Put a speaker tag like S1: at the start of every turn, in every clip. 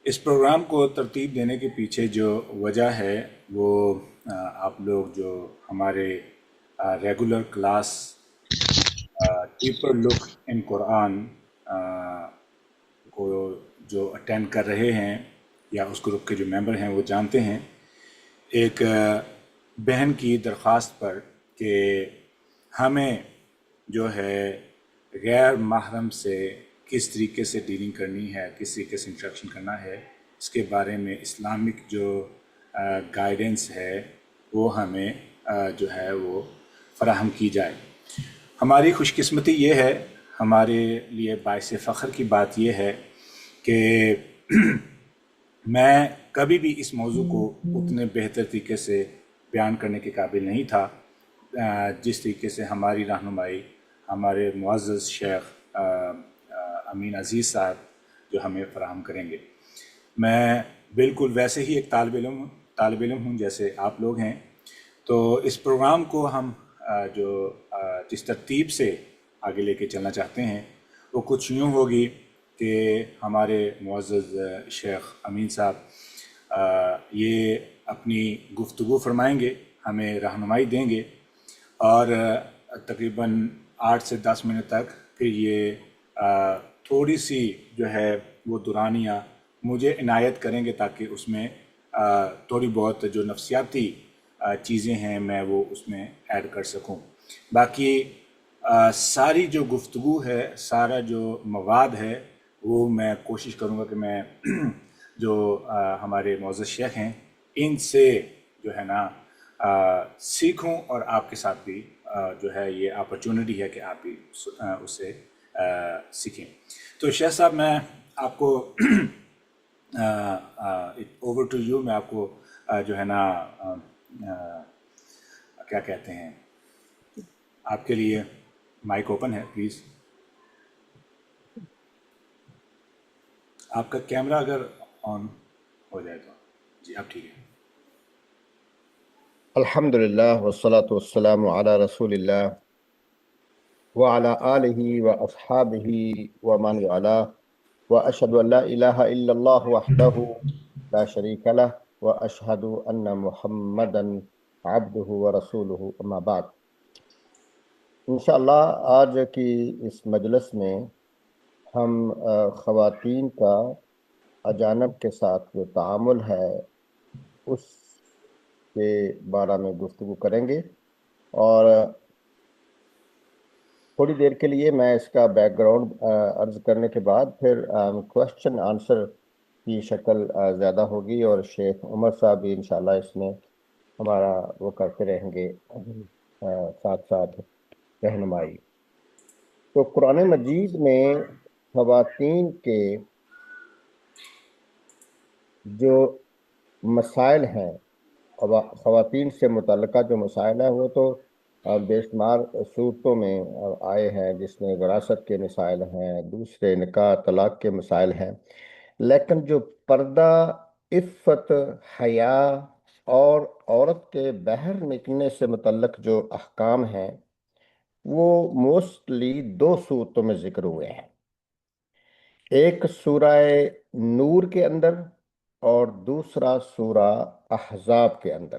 S1: اس programme کو ترتیب دینے کے پیچھے جو وجہ ہے وہ آپ لوگ جو ہمارے ریگولر کلاس ڈیپر لک ان قرآن کو جو اٹینڈ کر رہے ہیں یا اس گروپ کے جو ممبر ہیں وہ جانتے ہیں، ایک بہن کی درخواست پر کہ ہمیں جو ہے غیر محرم سے کس طریقے سے ڈیلنگ کرنی ہے، کس طریقے سے انسٹرکشن کرنا ہے، اس کے بارے میں اسلامک جو گائیڈنس ہے وہ ہمیں جو ہے وہ فراہم کی جائے۔ ہماری خوش قسمتی یہ ہے، ہمارے لیے باعث فخر کی بات یہ ہے کہ میں کبھی بھی اس موضوع کو اتنے بہتر طریقے سے بیان کرنے کے قابل نہیں تھا جس طریقے سے ہماری رہنمائی ہمارے معزز شیخ امین عزیز صاحب جو ہمیں فراہم کریں گے۔ میں بالکل ویسے ہی ایک طالب علم ہوں جیسے آپ لوگ ہیں، تو اس پروگرام کو ہم جس ترتیب سے آگے لے کے چلنا چاہتے ہیں وہ کچھ یوں ہوگی کہ ہمارے معزز شیخ امین صاحب یہ اپنی گفتگو فرمائیں گے، ہمیں رہنمائی دیں گے، اور تقریباً 8 سے 10 منٹ تک پھر یہ تھوڑی سی جو ہے وہ دورانیہ مجھے عنایت کریں گے تاکہ اس میں تھوڑی بہت جو نفسیاتی چیزیں ہیں میں وہ اس میں ایڈ کر سکوں۔ باقی ساری جو گفتگو ہے، سارا جو مواد ہے وہ میں کوشش کروں گا کہ میں جو ہمارے معزز شیخ ہیں ان سے جو ہے نا سیکھوں، اور آپ کے ساتھ بھی جو ہے یہ اپرچونٹی ہے کہ آپ بھی اس سے سیکھیں۔ تو شیخ صاحب میں آپ کو اوور ٹو یو، میں آپ کو جو ہے نا کیا کہتے ہیں، آپ کے لیے مائک اوپن ہے، پلیز۔ آپ کا کیمرہ اگر آن ہو جائے تو جی اب ٹھیک ہے۔
S2: الحمدللہ والصلاة والسلام علی رسول اللہ وعلی آلہ واصحابہ ومن والاه واشہد ان لا الہ الا اللہ وحدہ لا شریک لہ واشہد ان محمدا عبدہ ورسولہ، اما بعد۔ انشاءاللہ آج کی اس مجلس میں ہم خواتین کا اجانب کے ساتھ جو تعامل ہے اس کے بارے میں گفتگو کریں گے، اور تھوڑی دیر کے لیے میں اس کا بیک گراؤنڈ عرض کرنے کے بعد پھر کوشچن آنسر کی شکل زیادہ ہوگی، اور شیخ عمر صاحب بھی انشاءاللہ اس میں ہمارا وہ کرتے رہیں گے ساتھ ساتھ رہنمائی۔ تو قرآن مجید میں خواتین کے جو مسائل ہیں، خواتین سے متعلقہ جو مسائل ہیں وہ تو بے شمار صورتوں میں آئے ہیں، جس میں وراثت کے مسائل ہیں، دوسرے نکاح طلاق کے مسائل ہیں، لیکن جو پردہ، عفت، حیا اور عورت کے باہر نکلنے سے متعلق جو احکام ہیں وہ موسٹلی 2 صورتوں میں ذکر ہوئے ہیں، ایک سورہ نور کے اندر اور دوسرا سورہ احزاب کے اندر۔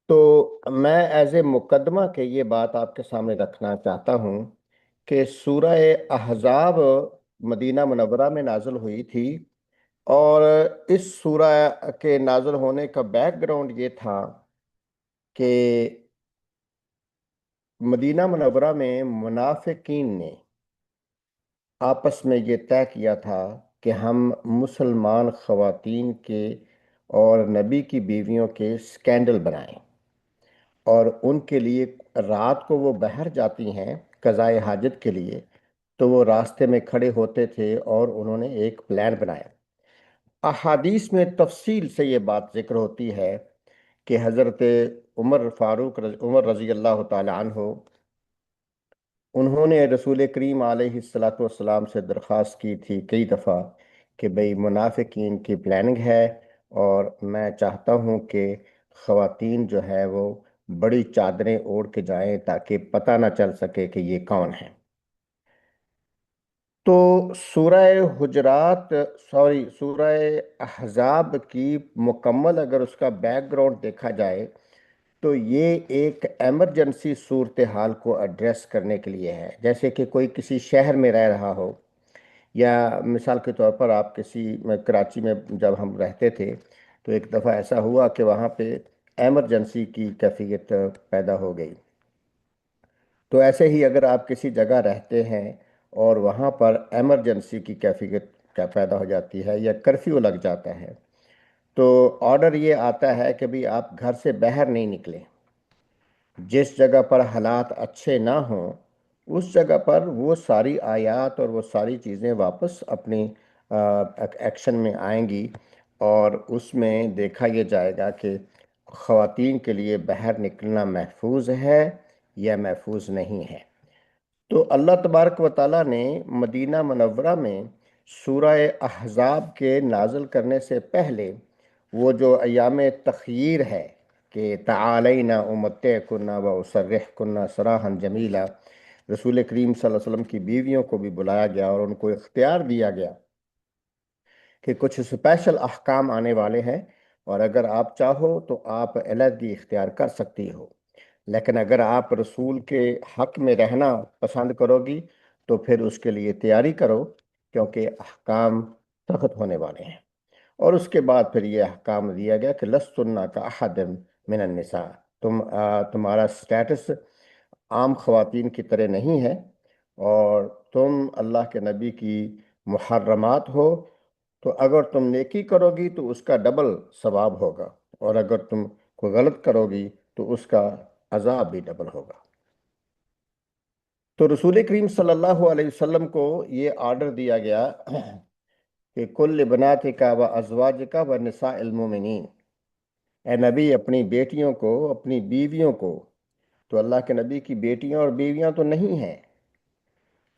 S2: تو میں ایز اے مقدمہ کے یہ بات آپ کے سامنے رکھنا چاہتا ہوں کہ سورہ احزاب مدینہ منورہ میں نازل ہوئی تھی، اور اس سورہ کے نازل ہونے کا بیک گراؤنڈ یہ تھا کہ مدینہ منورہ میں منافقین نے آپس میں یہ طے کیا تھا کہ ہم مسلمان خواتین کے اور نبی کی بیویوں کے سکینڈل بنائیں، اور ان کے لیے رات کو وہ باہر جاتی ہیں قضائے حاجت کے لیے، تو وہ راستے میں کھڑے ہوتے تھے اور انہوں نے ایک پلان بنایا۔ احادیث میں تفصیل سے یہ بات ذکر ہوتی ہے کہ حضرت عمر رضی اللہ تعالی عنہ، انہوں نے رسول کریم علیہ السلام سے درخواست کی تھی کئی دفعہ کہ بھئی منافقین کی پلاننگ ہے، اور میں چاہتا ہوں کہ خواتین جو ہے وہ بڑی چادریں اوڑھ کے جائیں تاکہ پتہ نہ چل سکے کہ یہ کون ہیں۔ تو سورہ حجرات، سورہ احزاب کی مکمل اگر اس کا بیک گراؤنڈ دیکھا جائے تو یہ ایک ایمرجنسی صورتحال کو ایڈریس کرنے کے لیے ہے. جیسے کہ کوئی کسی شہر میں رہ رہا ہو، یا مثال کے طور پر آپ کراچی میں جب ہم رہتے تھے تو ایک دفعہ ایسا ہوا کہ وہاں پہ ایمرجنسی کی کیفیت پیدا ہو گئی. تو ایسے ہی اگر آپ کسی جگہ رہتے ہیں اور وہاں پر ایمرجنسی کی کیفیت کیا پیدا ہو جاتی ہے یا کرفیو لگ جاتا ہے، تو آرڈر یہ آتا ہے کہ بھی آپ گھر سے باہر نہیں نکلیں. جس جگہ پر حالات اچھے نہ ہوں اس جگہ پر وہ ساری آیات اور وہ ساری چیزیں واپس اپنی ایکشن میں آئیں گی، اور اس میں دیکھا یہ جائے گا کہ خواتین کے لیے باہر نکلنا محفوظ ہے یا محفوظ نہیں ہے. تو اللہ تبارک و تعالیٰ نے مدینہ منورہ میں سورہ احزاب کے نازل کرنے سے پہلے وہ جو ایام تخییر ہے کہ تعالینا امتعکن و اسرحکن سراحا جمیلا، رسول کریم صلی اللہ علیہ وسلم کی بیویوں کو بھی بلایا گیا اور ان کو اختیار دیا گیا کہ کچھ اسپیشل احکام آنے والے ہیں، اور اگر آپ چاہو تو آپ علیحدگی اختیار کر سکتی ہو، لیکن اگر آپ رسول کے حق میں رہنا پسند کرو گی تو پھر اس کے لیے تیاری کرو، کیونکہ احکام سخت ہونے والے ہیں. اور اس کے بعد پھر یہ احکام دیا گیا کہ لستن کا احد من النساء، تمہارا سٹیٹس عام خواتین کی طرح نہیں ہے، اور تم اللہ کے نبی کی محرمات ہو. تو اگر تم نیکی کرو گی تو اس کا ڈبل ثواب ہوگا، اور اگر تم کوئی غلط کرو گی تو اس کا عذاب بھی ڈبل ہوگا. تو رسول کریم صلی اللہ علیہ وسلم کو یہ آرڈر دیا گیا کہ کل بناتک و ازواجک و نساء المومنین، اے نبی اپنی بیٹیوں کو، اپنی بیویوں کو، تو اللہ کے نبی کی بیٹیاں اور بیویاں تو نہیں ہیں.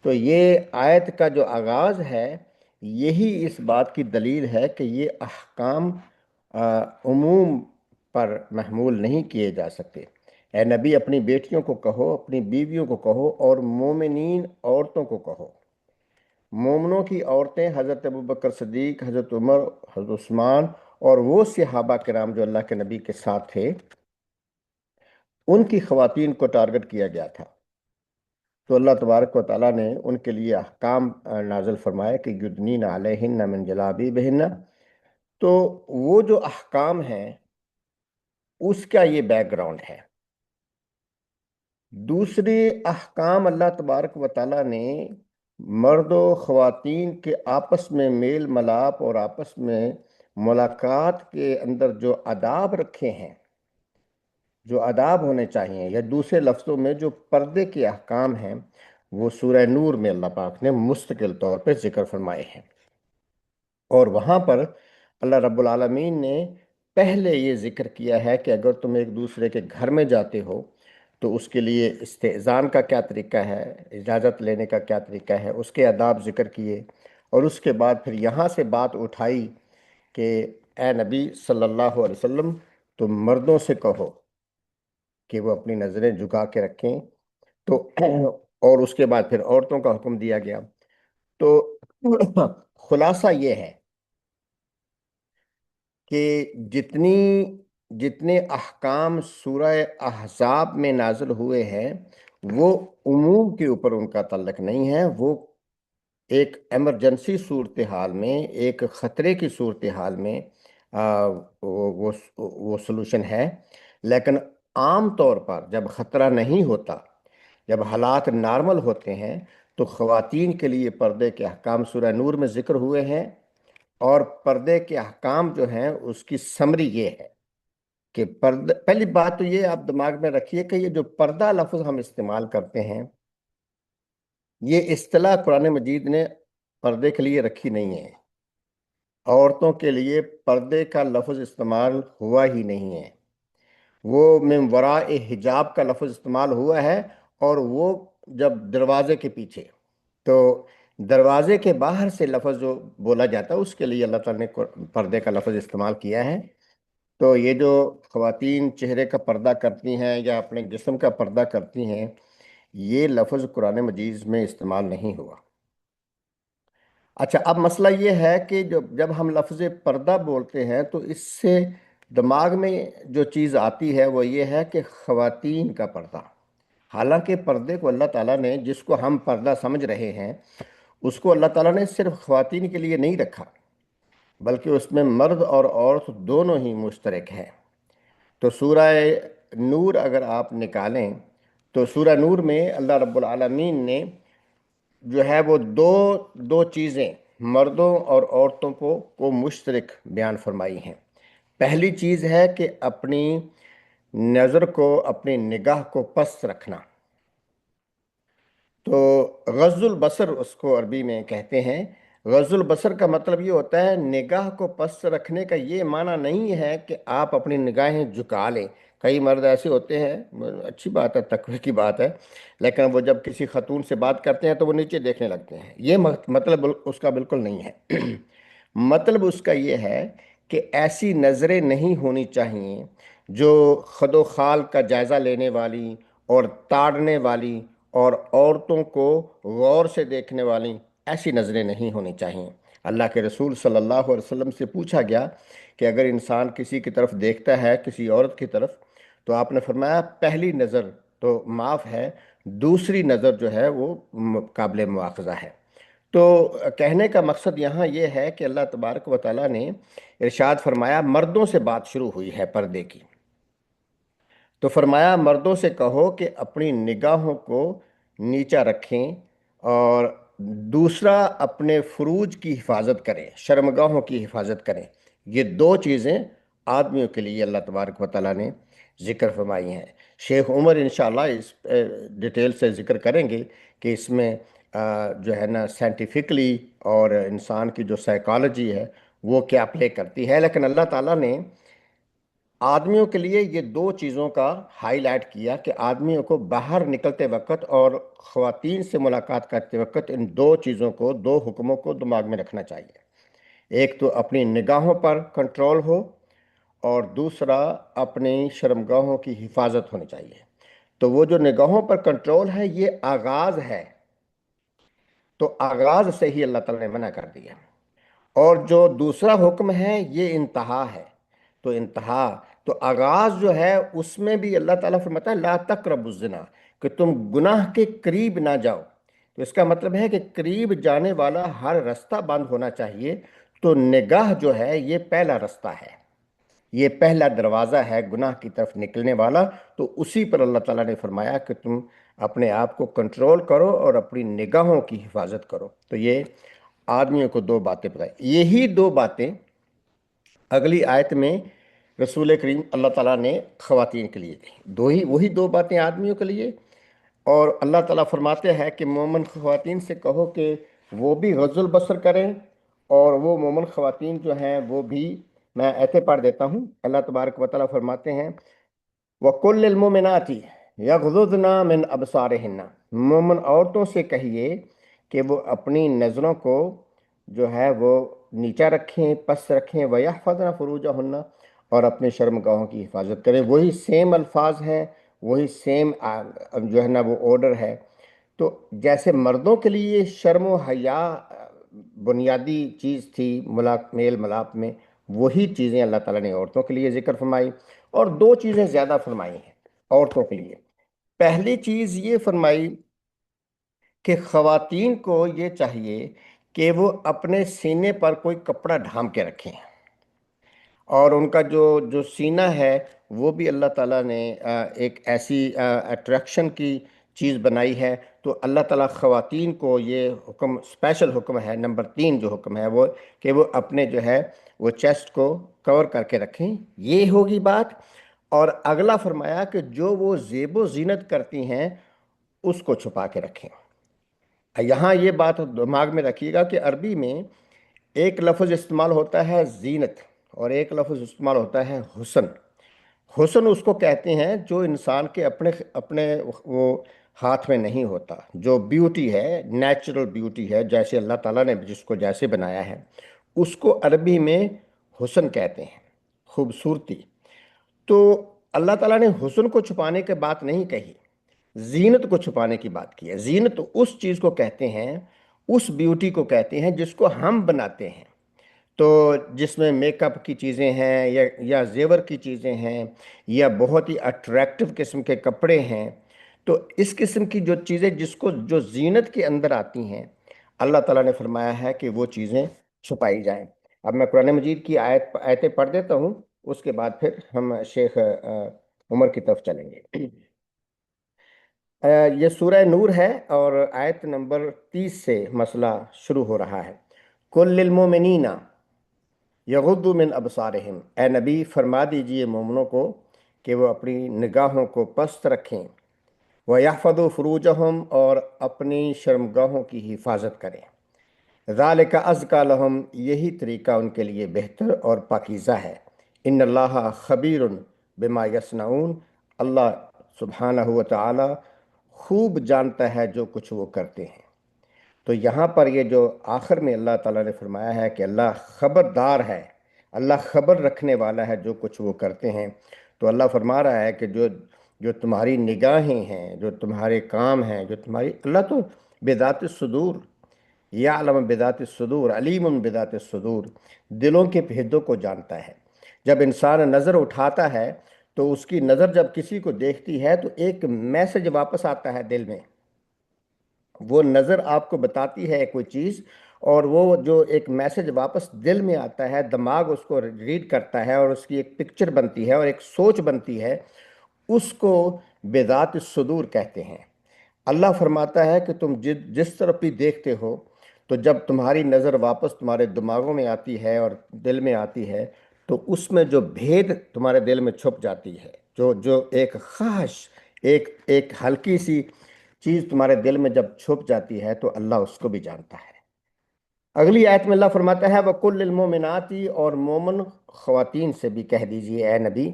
S2: تو یہ آیت کا جو آغاز ہے یہی اس بات کی دلیل ہے کہ یہ احکام عموم پر محمول نہیں کیے جا سکتے. اے نبی اپنی بیٹیوں کو کہو، اپنی بیویوں کو کہو، اور مومنین عورتوں کو کہو. مومنوں کی عورتیں حضرت ابوبکر صدیق، حضرت عمر، حضرت عثمان اور وہ صحابہ کرام جو اللہ کے نبی کے ساتھ تھے، ان کی خواتین کو ٹارگٹ کیا گیا تھا. تو اللہ تبارک و تعالیٰ نے ان کے لیے احکام نازل فرمائے کہ یدنین علیہن من جلابیبہن. تو وہ جو احکام ہیں اس کا یہ بیک گراؤنڈ ہے. دوسرے احکام اللہ تبارک و تعالیٰ نے مرد و خواتین کے آپس میں میل ملاپ اور آپس میں ملاقات کے اندر جو آداب رکھے ہیں، جو آداب ہونے چاہیے، یا دوسرے لفظوں میں جو پردے کے احکام ہیں، وہ سورہ نور میں اللہ پاک نے مستقل طور پہ ذکر فرمائے ہیں. اور وہاں پر اللہ رب العالمین نے پہلے یہ ذکر کیا ہے کہ اگر تم ایک دوسرے کے گھر میں جاتے ہو تو اس کے لیے استئذان کا کیا طریقہ ہے، اجازت لینے کا کیا طریقہ ہے، اس کے آداب ذکر کیے. اور اس کے بعد پھر یہاں سے بات اٹھائی کہ اے نبی صلی اللہ علیہ وسلم تم مردوں سے کہو کہ وہ اپنی نظریں جھکا کے رکھیں. تو اور اس کے بعد پھر عورتوں کا حکم دیا گیا. تو خلاصہ یہ ہے کہ جتنے احکام سورہ احزاب میں نازل ہوئے ہیں وہ عموم کے اوپر ان کا تعلق نہیں ہے، وہ ایک ایمرجنسی صورتحال میں، ایک خطرے کی صورتحال میں وہ سلوشن ہے. لیکن عام طور پر جب خطرہ نہیں ہوتا، جب حالات نارمل ہوتے ہیں، تو خواتین کے لیے پردے کے احکام سورہ نور میں ذکر ہوئے ہیں. اور پردے کے احکام جو ہیں اس کی سمری یہ ہے کہ پہلی بات تو یہ آپ دماغ میں رکھیے کہ یہ جو پردہ لفظ ہم استعمال کرتے ہیں، یہ اصطلاح قرآن مجید نے پردے کے لیے رکھی نہیں ہے. عورتوں کے لیے پردے کا لفظ استعمال ہوا ہی نہیں ہے. وہ من وراء حجاب کا لفظ استعمال ہوا ہے، اور وہ جب دروازے کے پیچھے. تو دروازے کے باہر سے لفظ جو بولا جاتا ہے اس کے لیے اللہ تعالیٰ نے پردے کا لفظ استعمال کیا ہے. تو یہ جو خواتین چہرے کا پردہ کرتی ہیں یا اپنے جسم کا پردہ کرتی ہیں، یہ لفظ قرآن مجید میں استعمال نہیں ہوا. اچھا، اب مسئلہ یہ ہے کہ جب ہم لفظ پردہ بولتے ہیں تو اس سے دماغ میں جو چیز آتی ہے وہ یہ ہے کہ خواتین کا پردہ۔ حالانکہ پردے کو اللہ تعالیٰ نے، جس کو ہم پردہ سمجھ رہے ہیں، اس کو اللہ تعالیٰ نے صرف خواتین کے لیے نہیں رکھا، بلکہ اس میں مرد اور عورت دونوں ہی مشترک ہیں۔ تو سورہ نور اگر آپ نکالیں تو سورہ نور میں اللہ رب العالمین نے جو ہے وہ دو دو چیزیں مردوں اور عورتوں کو مشترک بیان فرمائی ہیں۔ پہلی چیز ہے کہ اپنی نظر کو، اپنی نگاہ کو پست رکھنا۔ تو غض البصر اس کو عربی میں کہتے ہیں۔ غض البصر کا مطلب یہ ہوتا ہے، نگاہ کو پست رکھنے کا یہ معنی نہیں ہے کہ آپ اپنی نگاہیں جھکا لیں۔ کئی مرد ایسے ہوتے ہیں، اچھی بات ہے، تقوی کی بات ہے، لیکن وہ جب کسی خاتون سے بات کرتے ہیں تو وہ نیچے دیکھنے لگتے ہیں۔ یہ مطلب اس کا بالکل نہیں ہے۔ مطلب اس کا یہ ہے کہ ایسی نظریں نہیں ہونی چاہیے جو خد و خال کا جائزہ لینے والی اور تاڑنے والی اور عورتوں کو غور سے دیکھنے والی، ایسی نظریں نہیں ہونی چاہیے۔ اللہ کے رسول صلی اللہ علیہ وسلم سے پوچھا گیا کہ اگر انسان کسی کی طرف دیکھتا ہے، کسی عورت کی طرف، تو آپ نے فرمایا پہلی نظر تو معاف ہے، دوسری نظر جو ہے وہ قابل مواخذہ ہے۔ تو کہنے کا مقصد یہاں یہ ہے کہ اللہ تبارک و تعالیٰ نے ارشاد فرمایا، مردوں سے بات شروع ہوئی ہے پردے کی، تو فرمایا مردوں سے کہو کہ اپنی نگاہوں کو نیچا رکھیں، اور دوسرا اپنے فروج کی حفاظت کریں، شرمگاہوں کی حفاظت کریں۔ یہ دو چیزیں آدمیوں کے لیے اللہ تبارک و تعالیٰ نے ذکر فرمائی ہیں۔ شیخ عمر انشاءاللہ اس ڈیٹیل سے ذکر کریں گے کہ اس میں جو ہے نا سائنٹیفکلی اور انسان کی جو سائیکالوجی ہے وہ کیا پلے کرتی ہے، لیکن اللہ تعالیٰ نے آدمیوں کے لیے یہ دو چیزوں کا ہائی لائٹ کیا کہ آدمیوں کو باہر نکلتے وقت اور خواتین سے ملاقات کرتے وقت ان دو چیزوں کو، دو حکموں کو دماغ میں رکھنا چاہیے۔ ایک تو اپنی نگاہوں پر کنٹرول ہو، اور دوسرا اپنی شرمگاہوں کی حفاظت ہونی چاہیے۔ تو وہ جو نگاہوں پر کنٹرول ہے یہ آغاز ہے، تو آغاز سے ہی اللہ تعالیٰ نے منع کر دیا۔ اور جو دوسرا حکم ہے یہ انتہا ہے۔ تو انتہا، تو آغاز جو ہے اس میں بھی اللہ تعالیٰ فرماتا ہے لا تقربوا الزنا، کہ تم گناہ کے قریب نہ جاؤ۔ تو اس کا مطلب ہے کہ قریب جانے والا ہر رستہ بند ہونا چاہیے۔ تو نگاہ جو ہے یہ پہلا رستہ ہے، یہ پہلا دروازہ ہے گناہ کی طرف نکلنے والا۔ تو اسی پر اللہ تعالیٰ نے فرمایا کہ تم اپنے آپ کو کنٹرول کرو اور اپنی نگاہوں کی حفاظت کرو۔ تو یہ آدمیوں کو دو باتیں بتائی۔ یہی دو باتیں اگلی آیت میں رسول کریم اللہ تعالیٰ نے خواتین کے لیے دی، وہی دو باتیں آدمیوں کے لیے۔ اور اللہ تعالیٰ فرماتے ہیں کہ مومن خواتین سے کہو کہ وہ بھی غض البصر کریں، اور وہ مومن خواتین جو ہیں وہ بھی، میں ایسے پڑھ دیتا ہوں، اللہ تبارک و تعالیٰ فرماتے ہیں وَقُلْ لِلْمُؤْمِنَاتِ يَغْضُضْنَ مِنْ أَبْصَارِهِنَّ، مومن عورتوں سے کہیے کہ وہ اپنی نظروں کو جو ہے وہ نیچا رکھیں، پس رکھیں، وَيَحْفَظْنَ فُرُوجَهُنَّ، اور اپنے شرمگاہوں کی حفاظت کریں۔ وہی سیم الفاظ ہیں، وہی سیم جو ہے نا وہ آرڈر ہے۔ تو جیسے مردوں کے لیے شرم و حیا بنیادی چیز تھی میل ملاپ میں، وہی چیزیں اللہ تعالیٰ نے عورتوں کے لیے ذکر فرمائی، اور دو چیزیں زیادہ فرمائی ہیں عورتوں کے لیے۔ پہلی چیز یہ فرمائی کہ خواتین کو یہ چاہیے کہ وہ اپنے سینے پر کوئی کپڑا ڈھانپ کے رکھیں، اور ان کا جو سینہ ہے وہ بھی اللہ تعالیٰ نے ایک ایسی اٹریکشن کی چیز بنائی ہے۔ تو اللہ تعالیٰ خواتین کو یہ حکم، اسپیشل حکم ہے، نمبر 3 جو حکم ہے وہ کہ وہ اپنے جو ہے وہ چیسٹ کو کور کر کے رکھیں، یہ ہوگی بات۔ اور اگلا فرمایا کہ جو وہ زیب و زینت کرتی ہیں اس کو چھپا کے رکھیں۔ یہاں یہ بات دماغ میں رکھیے گا کہ عربی میں ایک لفظ استعمال ہوتا ہے زینت، اور ایک لفظ استعمال ہوتا ہے حسن۔ حسن اس کو کہتے ہیں جو انسان کے اپنے وہ ہاتھ میں نہیں ہوتا، جو بیوٹی ہے، نیچرل بیوٹی ہے، جیسے اللہ تعالیٰ نے جس کو جیسے بنایا ہے اس کو عربی میں حسن کہتے ہیں، خوبصورتی۔ تو اللہ تعالیٰ نے حسن کو چھپانے کی بات نہیں کہی، زینت کو چھپانے کی بات کی ہے۔ زینت اس چیز کو کہتے ہیں، اس بیوٹی کو کہتے ہیں جس کو ہم بناتے ہیں، تو جس میں میک اپ کی چیزیں ہیں یا زیور کی چیزیں ہیں یا بہت ہی اٹریکٹیو قسم کے کپڑے ہیں، تو اس قسم کی جو چیزیں جو زینت کے اندر آتی ہیں، اللہ تعالیٰ نے فرمایا ہے کہ وہ چیزیں چھپائی جائیں۔ اب میں قرآن مجید کی آیتیں پڑھ دیتا ہوں، اس کے بعد پھر ہم شیخ عمر کی طرف چلیں گے۔ یہ سورہ نور ہے اور آیت نمبر 30 سے مسئلہ شروع ہو رہا ہے۔ کل للمؤمنین یغضوا من ابصارہم، اے نبی فرما دیجئے مومنوں کو کہ وہ اپنی نگاہوں کو پست رکھیں، وَيَحْفَظُوا فُرُوجَهُمْ، اور اپنی شرمگاہوں کی حفاظت کریں، ذَلِكَ أَزْكَىٰ لَهُمْ، یہی طریقہ ان کے لیے بہتر اور پاکیزہ ہے، ان اللہ خبیر بما یصنعون، اللہ سبحانہ و تعالی خوب جانتا ہے جو کچھ وہ کرتے ہیں۔ تو یہاں پر یہ جو آخر میں اللہ تعالیٰ نے فرمایا ہے کہ اللہ خبردار ہے، اللہ خبر رکھنے والا ہے جو کچھ وہ کرتے ہیں، تو اللہ فرما رہا ہے کہ جو تمہاری نگاہیں ہیں، جو تمہارے کام ہیں، جو تمہاری، اللہ تو بذات الصدور، یعلم بذات الصدور، علیم بذات الصدور، دلوں کے بھیدوں کو جانتا ہے۔ جب انسان نظر اٹھاتا ہے تو اس کی نظر جب کسی کو دیکھتی ہے تو ایک میسج واپس آتا ہے دل میں، وہ نظر آپ کو بتاتی ہے کوئی چیز، اور وہ جو ایک میسج واپس دل میں آتا ہے، دماغ اس کو ریڈ کرتا ہے اور اس کی ایک پکچر بنتی ہے اور ایک سوچ بنتی ہے، اس کو بذات الصدور کہتے ہیں۔ اللہ فرماتا ہے کہ تم جس طرف بھی دیکھتے ہو، تو جب تمہاری نظر واپس تمہارے دماغوں میں آتی ہے اور دل میں آتی ہے، تو اس میں جو بھید تمہارے دل میں چھپ جاتی ہے، جو ایک خواہش، ایک ہلکی سی چیز تمہارے دل میں جب چھپ جاتی ہے تو اللہ اس کو بھی جانتا ہے۔ اگلی آیت میں اللہ فرماتا ہے وَقُلْ لِلْمُؤْمِنَاتِ، اور مومن خواتین سے بھی کہہ دیجئے اے نبی،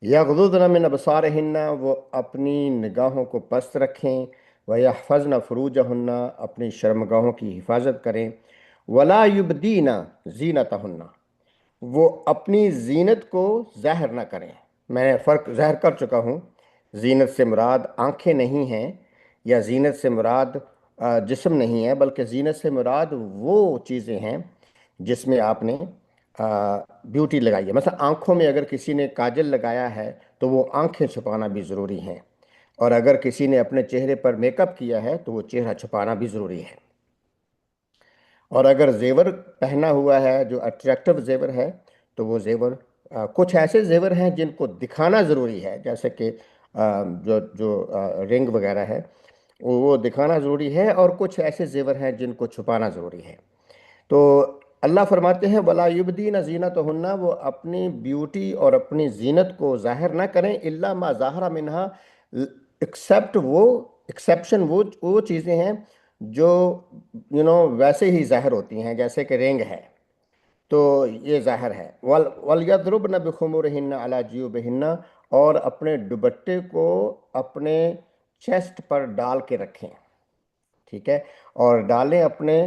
S2: یغضضن من ابصارہن، وہ اپنی نگاہوں کو پست رکھیں، ویحفظن فروجہن، اپنی شرمگاہوں کی حفاظت کریں، ولا یبدین زینتہن، وہ اپنی زینت کو ظاہر نہ کریں۔ میں نے فرق ظاہر کر چکا ہوں، زینت سے مراد آنکھیں نہیں ہیں، یا زینت سے مراد جسم نہیں ہے، بلکہ زینت سے مراد وہ چیزیں ہیں جس میں آپ نے بیوٹی لگائی ہے۔ مثلا آنکھوں میں اگر کسی نے کاجل لگایا ہے تو وہ آنکھیں چھپانا بھی ضروری ہیں، اور اگر کسی نے اپنے چہرے پر میک اپ کیا ہے تو وہ چہرہ چھپانا بھی ضروری ہے، اور اگر زیور پہنا ہوا ہے جو اٹریکٹیو زیور ہے تو وہ زیور، کچھ ایسے زیور ہیں جن کو دکھانا ضروری ہے، جیسے کہ جو رنگ وغیرہ ہے وہ دکھانا ضروری ہے، اور کچھ ایسے زیور ہیں جن کو چھپانا ضروری ہے۔ تو اللہ فرماتے ہیں وَلَا يُبْدِينَ زِينَتَهُنَّ، وہ اپنی بیوٹی اور اپنی زینت کو ظاہر نہ کریں، إِلَّا مَا ظَهَرَ مِنْهَا، ایکسیپٹ وہ ایکسیپشن وہ چیزیں ہیں جو ویسے ہی ظاہر ہوتی ہیں، جیسے کہ رنگ ہے تو یہ ظاہر ہے، وَلْيَضْرِبْنَ بِخُمُرِهِنَّ عَلَى جِيوبِهِنَّ، اور اپنے دوپٹے کو اپنے چیسٹ پر ڈال کے رکھیں، ٹھیک ہے، اور ڈالیں اپنے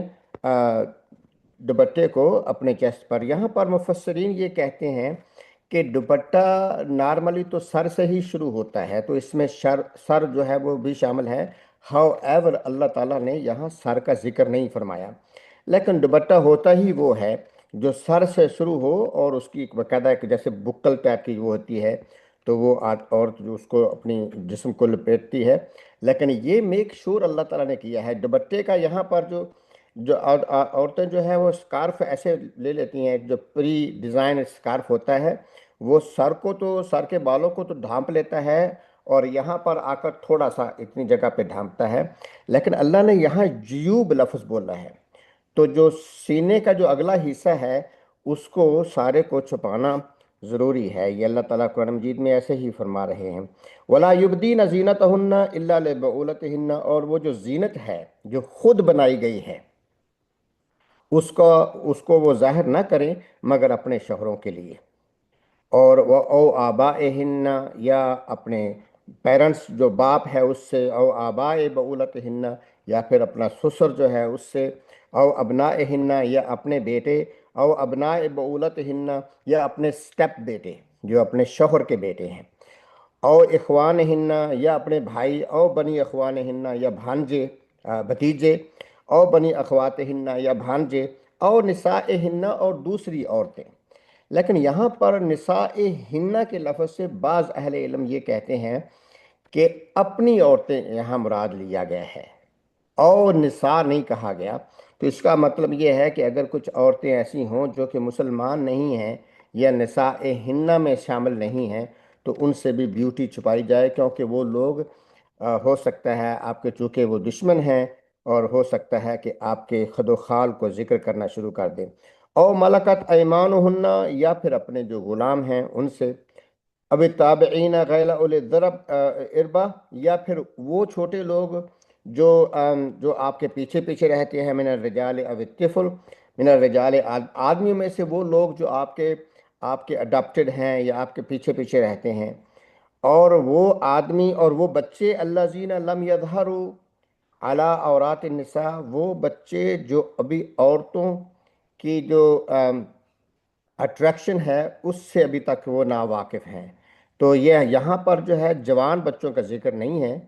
S2: دوپٹے کو اپنے چیسٹ پر۔ یہاں پر مفسرین یہ کہتے ہیں کہ دوپٹہ نارملی تو سر سے ہی شروع ہوتا ہے، تو اس میں سر جو ہے وہ بھی شامل ہے، ہاؤ ایور اللہ تعالیٰ نے یہاں سر کا ذکر نہیں فرمایا، لیکن دوپٹہ ہوتا ہی وہ ہے جو سر سے شروع ہو، اور اس کی ایک باقاعدہ ایک جیسے بکل ٹائپ کی وہ ہوتی ہے، تو وہ عورت جو اس کو اپنی جسم کو لپیٹتی ہے، لیکن یہ میک شور اللہ تعالیٰ نے کیا ہے دوپٹے کا۔ یہاں پر جو عورتیں جو ہیں وہ سکارف ایسے لے لیتی ہیں، جو پری ڈیزائن سکارف ہوتا ہے، وہ سر کے بالوں کو تو ڈھانپ لیتا ہے، اور یہاں پر آ کر تھوڑا سا اتنی جگہ پہ ڈھانپتا ہے، لیکن اللہ نے یہاں جیوب لفظ بولا ہے، تو جو سینے کا جو اگلا حصہ ہے اس کو سارے کو چھپانا ضروری ہے۔ یہ اللہ تعالیٰ قرآن مجید میں ایسے ہی فرما رہے ہیں وَلَا يُبْدِينَ زِينَتَهُنَّ إِلَّا لِبُعُولَتِهِنَّ، اور وہ جو زینت ہے جو خود بنائی گئی ہے اس کو وہ ظاہر نہ کریں مگر اپنے شوہروں کے لیے، اور وہ او آبائہن، یا اپنے پیرنٹس جو باپ ہے اس سے، او آبائے بعولتہن، یا پھر اپنا سسر جو ہے اس سے، او ابنائہن، یا اپنے بیٹے، او ابنائے بعولتہن، یا اپنے سٹیپ بیٹے جو اپنے شوہر کے بیٹے ہیں، او اخوانہن، یا اپنے بھائی، او بنی اخوانہن، یا بھانجے بھتیجے، اور بنی اخواتہن یا بھانجے، اور نسائہن اور دوسری عورتیں۔ لیکن یہاں پر نسائہن کے لفظ سے بعض اہل علم یہ کہتے ہیں کہ اپنی عورتیں یہاں مراد لیا گیا ہے اور نساء نہیں کہا گیا۔ تو اس کا مطلب یہ ہے کہ اگر کچھ عورتیں ایسی ہوں جو کہ مسلمان نہیں ہیں یا نسائہن میں شامل نہیں ہیں تو ان سے بھی بیوٹی چھپائی جائے، کیونکہ وہ لوگ ہو سکتا ہے آپ کے چونکہ وہ دشمن ہیں، اور ہو سکتا ہے کہ آپ کے خد و خال کو ذکر کرنا شروع کر دیں۔ او ملکت ایمانہن، یا پھر اپنے جو غلام ہیں ان سے، اب تابعین غیر اول الضرب اربا، یا پھر وہ چھوٹے لوگ جو آپ کے پیچھے پیچھے رہتے ہیں، من الرجال او الطفل، من الرجال آدمیوں میں سے وہ لوگ جو آپ کے اڈاپٹڈ ہیں یا آپ کے پیچھے پیچھے رہتے ہیں، اور وہ آدمی اور وہ بچے الذین لم یظہروا علی عورات النساء، وہ بچے جو ابھی عورتوں کی جو اٹریکشن ہے اس سے ابھی تک وہ ناواقف ہیں۔ تو یہاں پر جو ہے جوان بچوں کا ذکر نہیں ہے،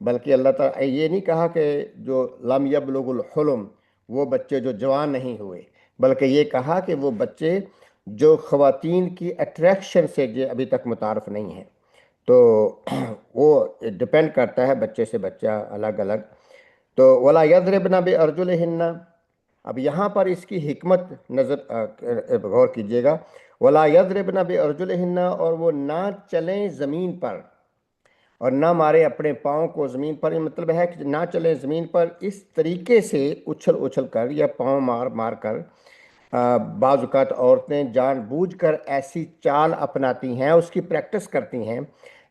S2: بلکہ اللہ تعالیٰ یہ نہیں کہا کہ جو لم یبلغ الحلم، وہ بچے جو جوان نہیں ہوئے، بلکہ یہ کہا کہ وہ بچے جو خواتین کی اٹریکشن سے جو ابھی تک متعارف نہیں ہیں۔ تو وہ ڈپینڈ کرتا ہے بچے سے بچہ الگ الگ۔ تو ولا یضربن بارجلہن، اب یہاں پر اس کی حکمت غور کیجئے گا، ولا یضربن بارجلہن، اور وہ نہ چلیں زمین پر اور نہ مارے اپنے پاؤں کو زمین پر۔ یہ مطلب ہے کہ نہ چلیں زمین پر اس طریقے سے اچھل اچھل کر یا پاؤں مار مار کر۔ بعض اوقات عورتیں جان بوجھ کر ایسی چال اپناتی ہیں، اس کی پریکٹس کرتی ہیں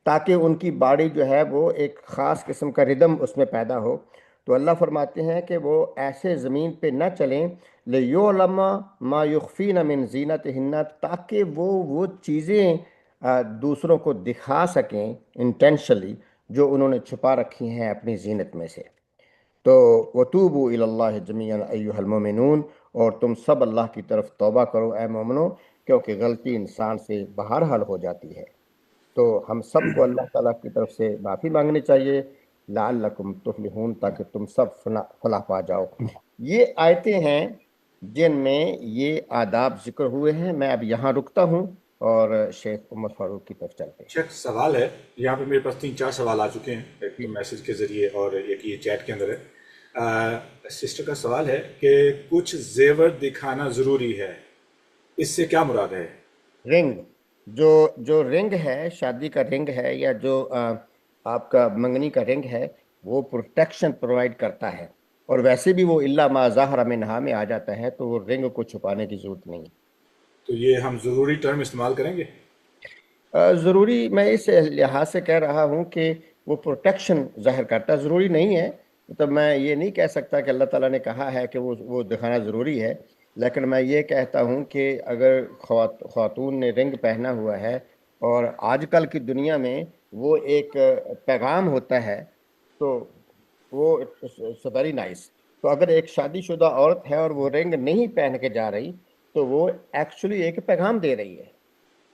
S2: تاکہ ان کی باڈی جو ہے وہ ایک خاص قسم کا ردم اس میں پیدا ہو۔ تو اللہ فرماتے ہیں کہ وہ ایسے زمین پہ نہ چلیں، لِيُعْلَمَ مَا يُخْفِينَ مِن زِينَتِهِنَّ، تاکہ وہ چیزیں دوسروں کو دکھا سکیں انٹینشلی جو انہوں نے چھپا رکھی ہیں اپنی زینت میں سے۔ تو وَتُوبُوا إِلَى اللَّهِ جَمِيعًا أَيُّهَا الْمُؤْمِنُونَ، اور تم سب اللہ کی طرف توبہ کرو اے مومنو، کیونکہ غلطی انسان سے بہرحال ہو جاتی ہے۔ تو ہم سب کو اللہ تعالیٰ کی طرف سے معافی مانگنی چاہیے، لعلکم تفلحون، تاکہ تم سب فلاح پا جاؤ۔ یہ آیتیں ہیں جن میں یہ آداب ذکر ہوئے ہیں۔ میں اب یہاں رکتا ہوں اور شیخ عمر فاروق کی طرف چلتے ہیں۔
S1: شیخ سوال ہے، یہاں پہ میرے پاس 3-4 سوال آ چکے ہیں، ایک تو میسج کے ذریعے اور ایک یہ چیٹ کے اندر ہے۔ سسٹر کا سوال ہے کہ کچھ زیور دکھانا ضروری ہے، اس سے کیا مراد ہے؟
S2: رنگ، جو رنگ ہے، شادی کا رنگ ہے یا جو آپ کا منگنی کا رنگ ہے، وہ پروٹیکشن پرووائڈ کرتا ہے، اور ویسے بھی وہ الا ما ظاہر منہا میں آ جاتا ہے، تو وہ رنگ کو چھپانے کی ضرورت نہیں ہے۔
S1: تو یہ ہم ضروری ٹرم استعمال کریں گے؟
S2: ضروری میں اس لحاظ سے کہہ رہا ہوں کہ وہ پروٹیکشن ظاہر کرتا ہے، ضروری نہیں ہے۔ مطلب میں یہ نہیں کہہ سکتا کہ اللہ تعالیٰ نے کہا ہے کہ وہ دکھانا ضروری ہے، لیکن میں یہ کہتا ہوں کہ اگر خاتون نے رنگ پہنا ہوا ہے اور آج کل کی دنیا میں وہ ایک پیغام ہوتا ہے، تو وہ ویری نائس۔ تو اگر ایک شادی شدہ عورت ہے اور وہ رنگ نہیں پہن کے جا رہی تو وہ ایکچولی ایک پیغام دے رہی ہے،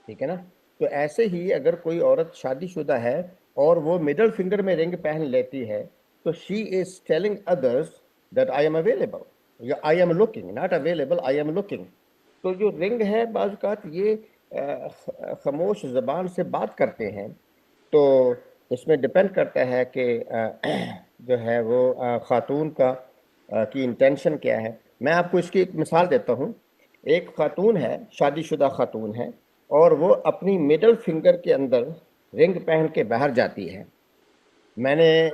S2: ٹھیک ہے نا؟ تو ایسے ہی اگر کوئی عورت شادی شدہ ہے اور وہ مڈل فنگر میں رنگ پہن لیتی ہے تو she is telling others that I am available, یا I am looking, not available, I am looking. تو جو رنگ ہے بعض اوقات یہ خاموش زبان سے بات کرتے ہیں، تو اس میں ڈپینڈ کرتا ہے کہ جو ہے وہ خاتون کی انٹینشن کیا ہے۔ میں آپ کو اس کی ایک مثال دیتا ہوں۔ ایک خاتون ہے، شادی شدہ خاتون ہے، اور وہ اپنی مڈل فنگر کے اندر رنگ پہن کے باہر جاتی ہے۔ میں نے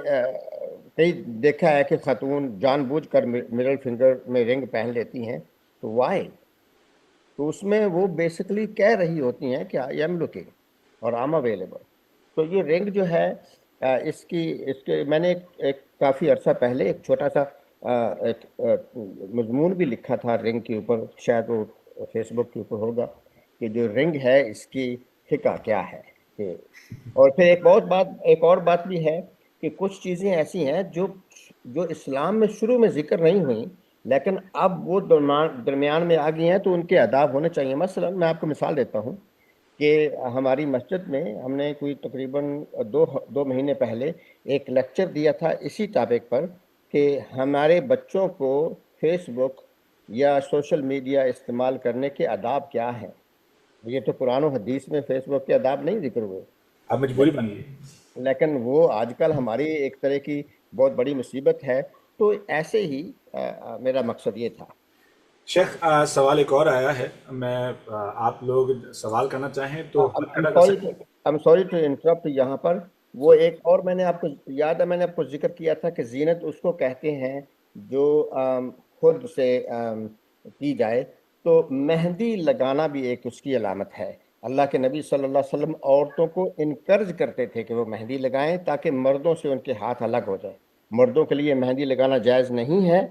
S2: کئی دیکھا ہے کہ خاتون جان بوجھ کر مڈل فنگر میں رنگ پہن لیتی ہیں، تو وائی؟ تو اس میں وہ بیسکلی کہہ رہی ہوتی ہیں کہ آئی ایم لوکنگ اور آئی ایم اویلیبل۔ تو یہ رنگ جو ہے اس کے میں نے ایک کافی عرصہ پہلے ایک چھوٹا سا ایک مضمون بھی لکھا تھا رنگ کے اوپر، شاید وہ فیس بک کے اوپر ہوگا، کہ جو رنگ ہے اس کی فقہ کیا ہے۔ اور پھر ایک اور بات بھی ہے کہ کچھ چیزیں ایسی ہیں جو اسلام میں شروع میں ذکر نہیں ہوئیں لیکن اب وہ درمیان میں آ گئی ہیں، تو ان کے آداب ہونے چاہیے۔ مثلا میں آپ کو مثال دیتا ہوں کہ ہماری مسجد میں ہم نے کوئی تقریباً دو مہینے پہلے ایک لیکچر دیا تھا اسی ٹاپک پر کہ ہمارے بچوں کو فیس بک یا سوشل میڈیا استعمال کرنے کے آداب کیا ہیں. یہ تو قرآن و حدیث میں فیس بک کے آداب نہیں ذکر ہوئے،
S1: اب مجبوری بن گئی.
S2: لیکن وہ آج کل ہماری ایک طرح کی بہت بڑی مصیبت ہے. تو ایسے ہی میرا مقصد یہ تھا.
S1: شیخ سوال ایک اور آیا ہے، میں آپ لوگ سوال کرنا چاہیں تو کھڑا کر سکتے ہیں.
S2: I'm sorry to interrupt یہاں پر. وہ ایک اور میں نے آپ کو یاد ہے، میں نے آپ کو ذکر کیا تھا کہ زینت اس کو کہتے ہیں جو خود سے کی جائے. تو مہندی لگانا بھی ایک اس کی علامت ہے. اللہ کے نبی صلی اللہ علیہ وسلم عورتوں کو انکرج کرتے تھے کہ وہ مہندی لگائیں تاکہ مردوں سے ان کے ہاتھ الگ ہو جائیں. مردوں کے لیے مہندی لگانا جائز نہیں ہے،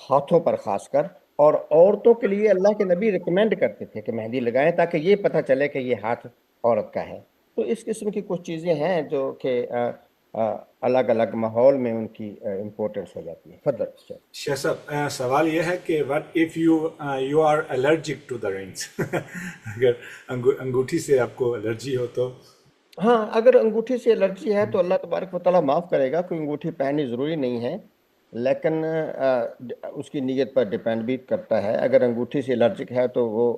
S2: ہاتھوں پر خاص کر. اور عورتوں کے لیے اللہ کے نبی ریکمینڈ کرتے تھے کہ مہندی لگائیں تاکہ یہ پتہ چلے کہ یہ ہاتھ عورت کا ہے. تو اس قسم کی کچھ چیزیں ہیں جو کہ الگ الگ ماحول میں ان کی امپورٹنس ہو جاتی ہے. فضل
S1: شیخ صاحب سوال یہ ہے کہ what if you are allergic to the rings, اگر انگوٹھی سے آپ کو الرجی ہو تو؟
S2: ہاں، اگر انگوٹھی سے الرجی ہے تو اللہ تبارک و تعالیٰ معاف کرے گا. کوئی انگوٹھی پہننی ضروری نہیں ہے، لیکن اس کی نیت پر ڈیپینڈ بھی کرتا ہے. اگر انگوٹھی سے الرجک ہے تو وہ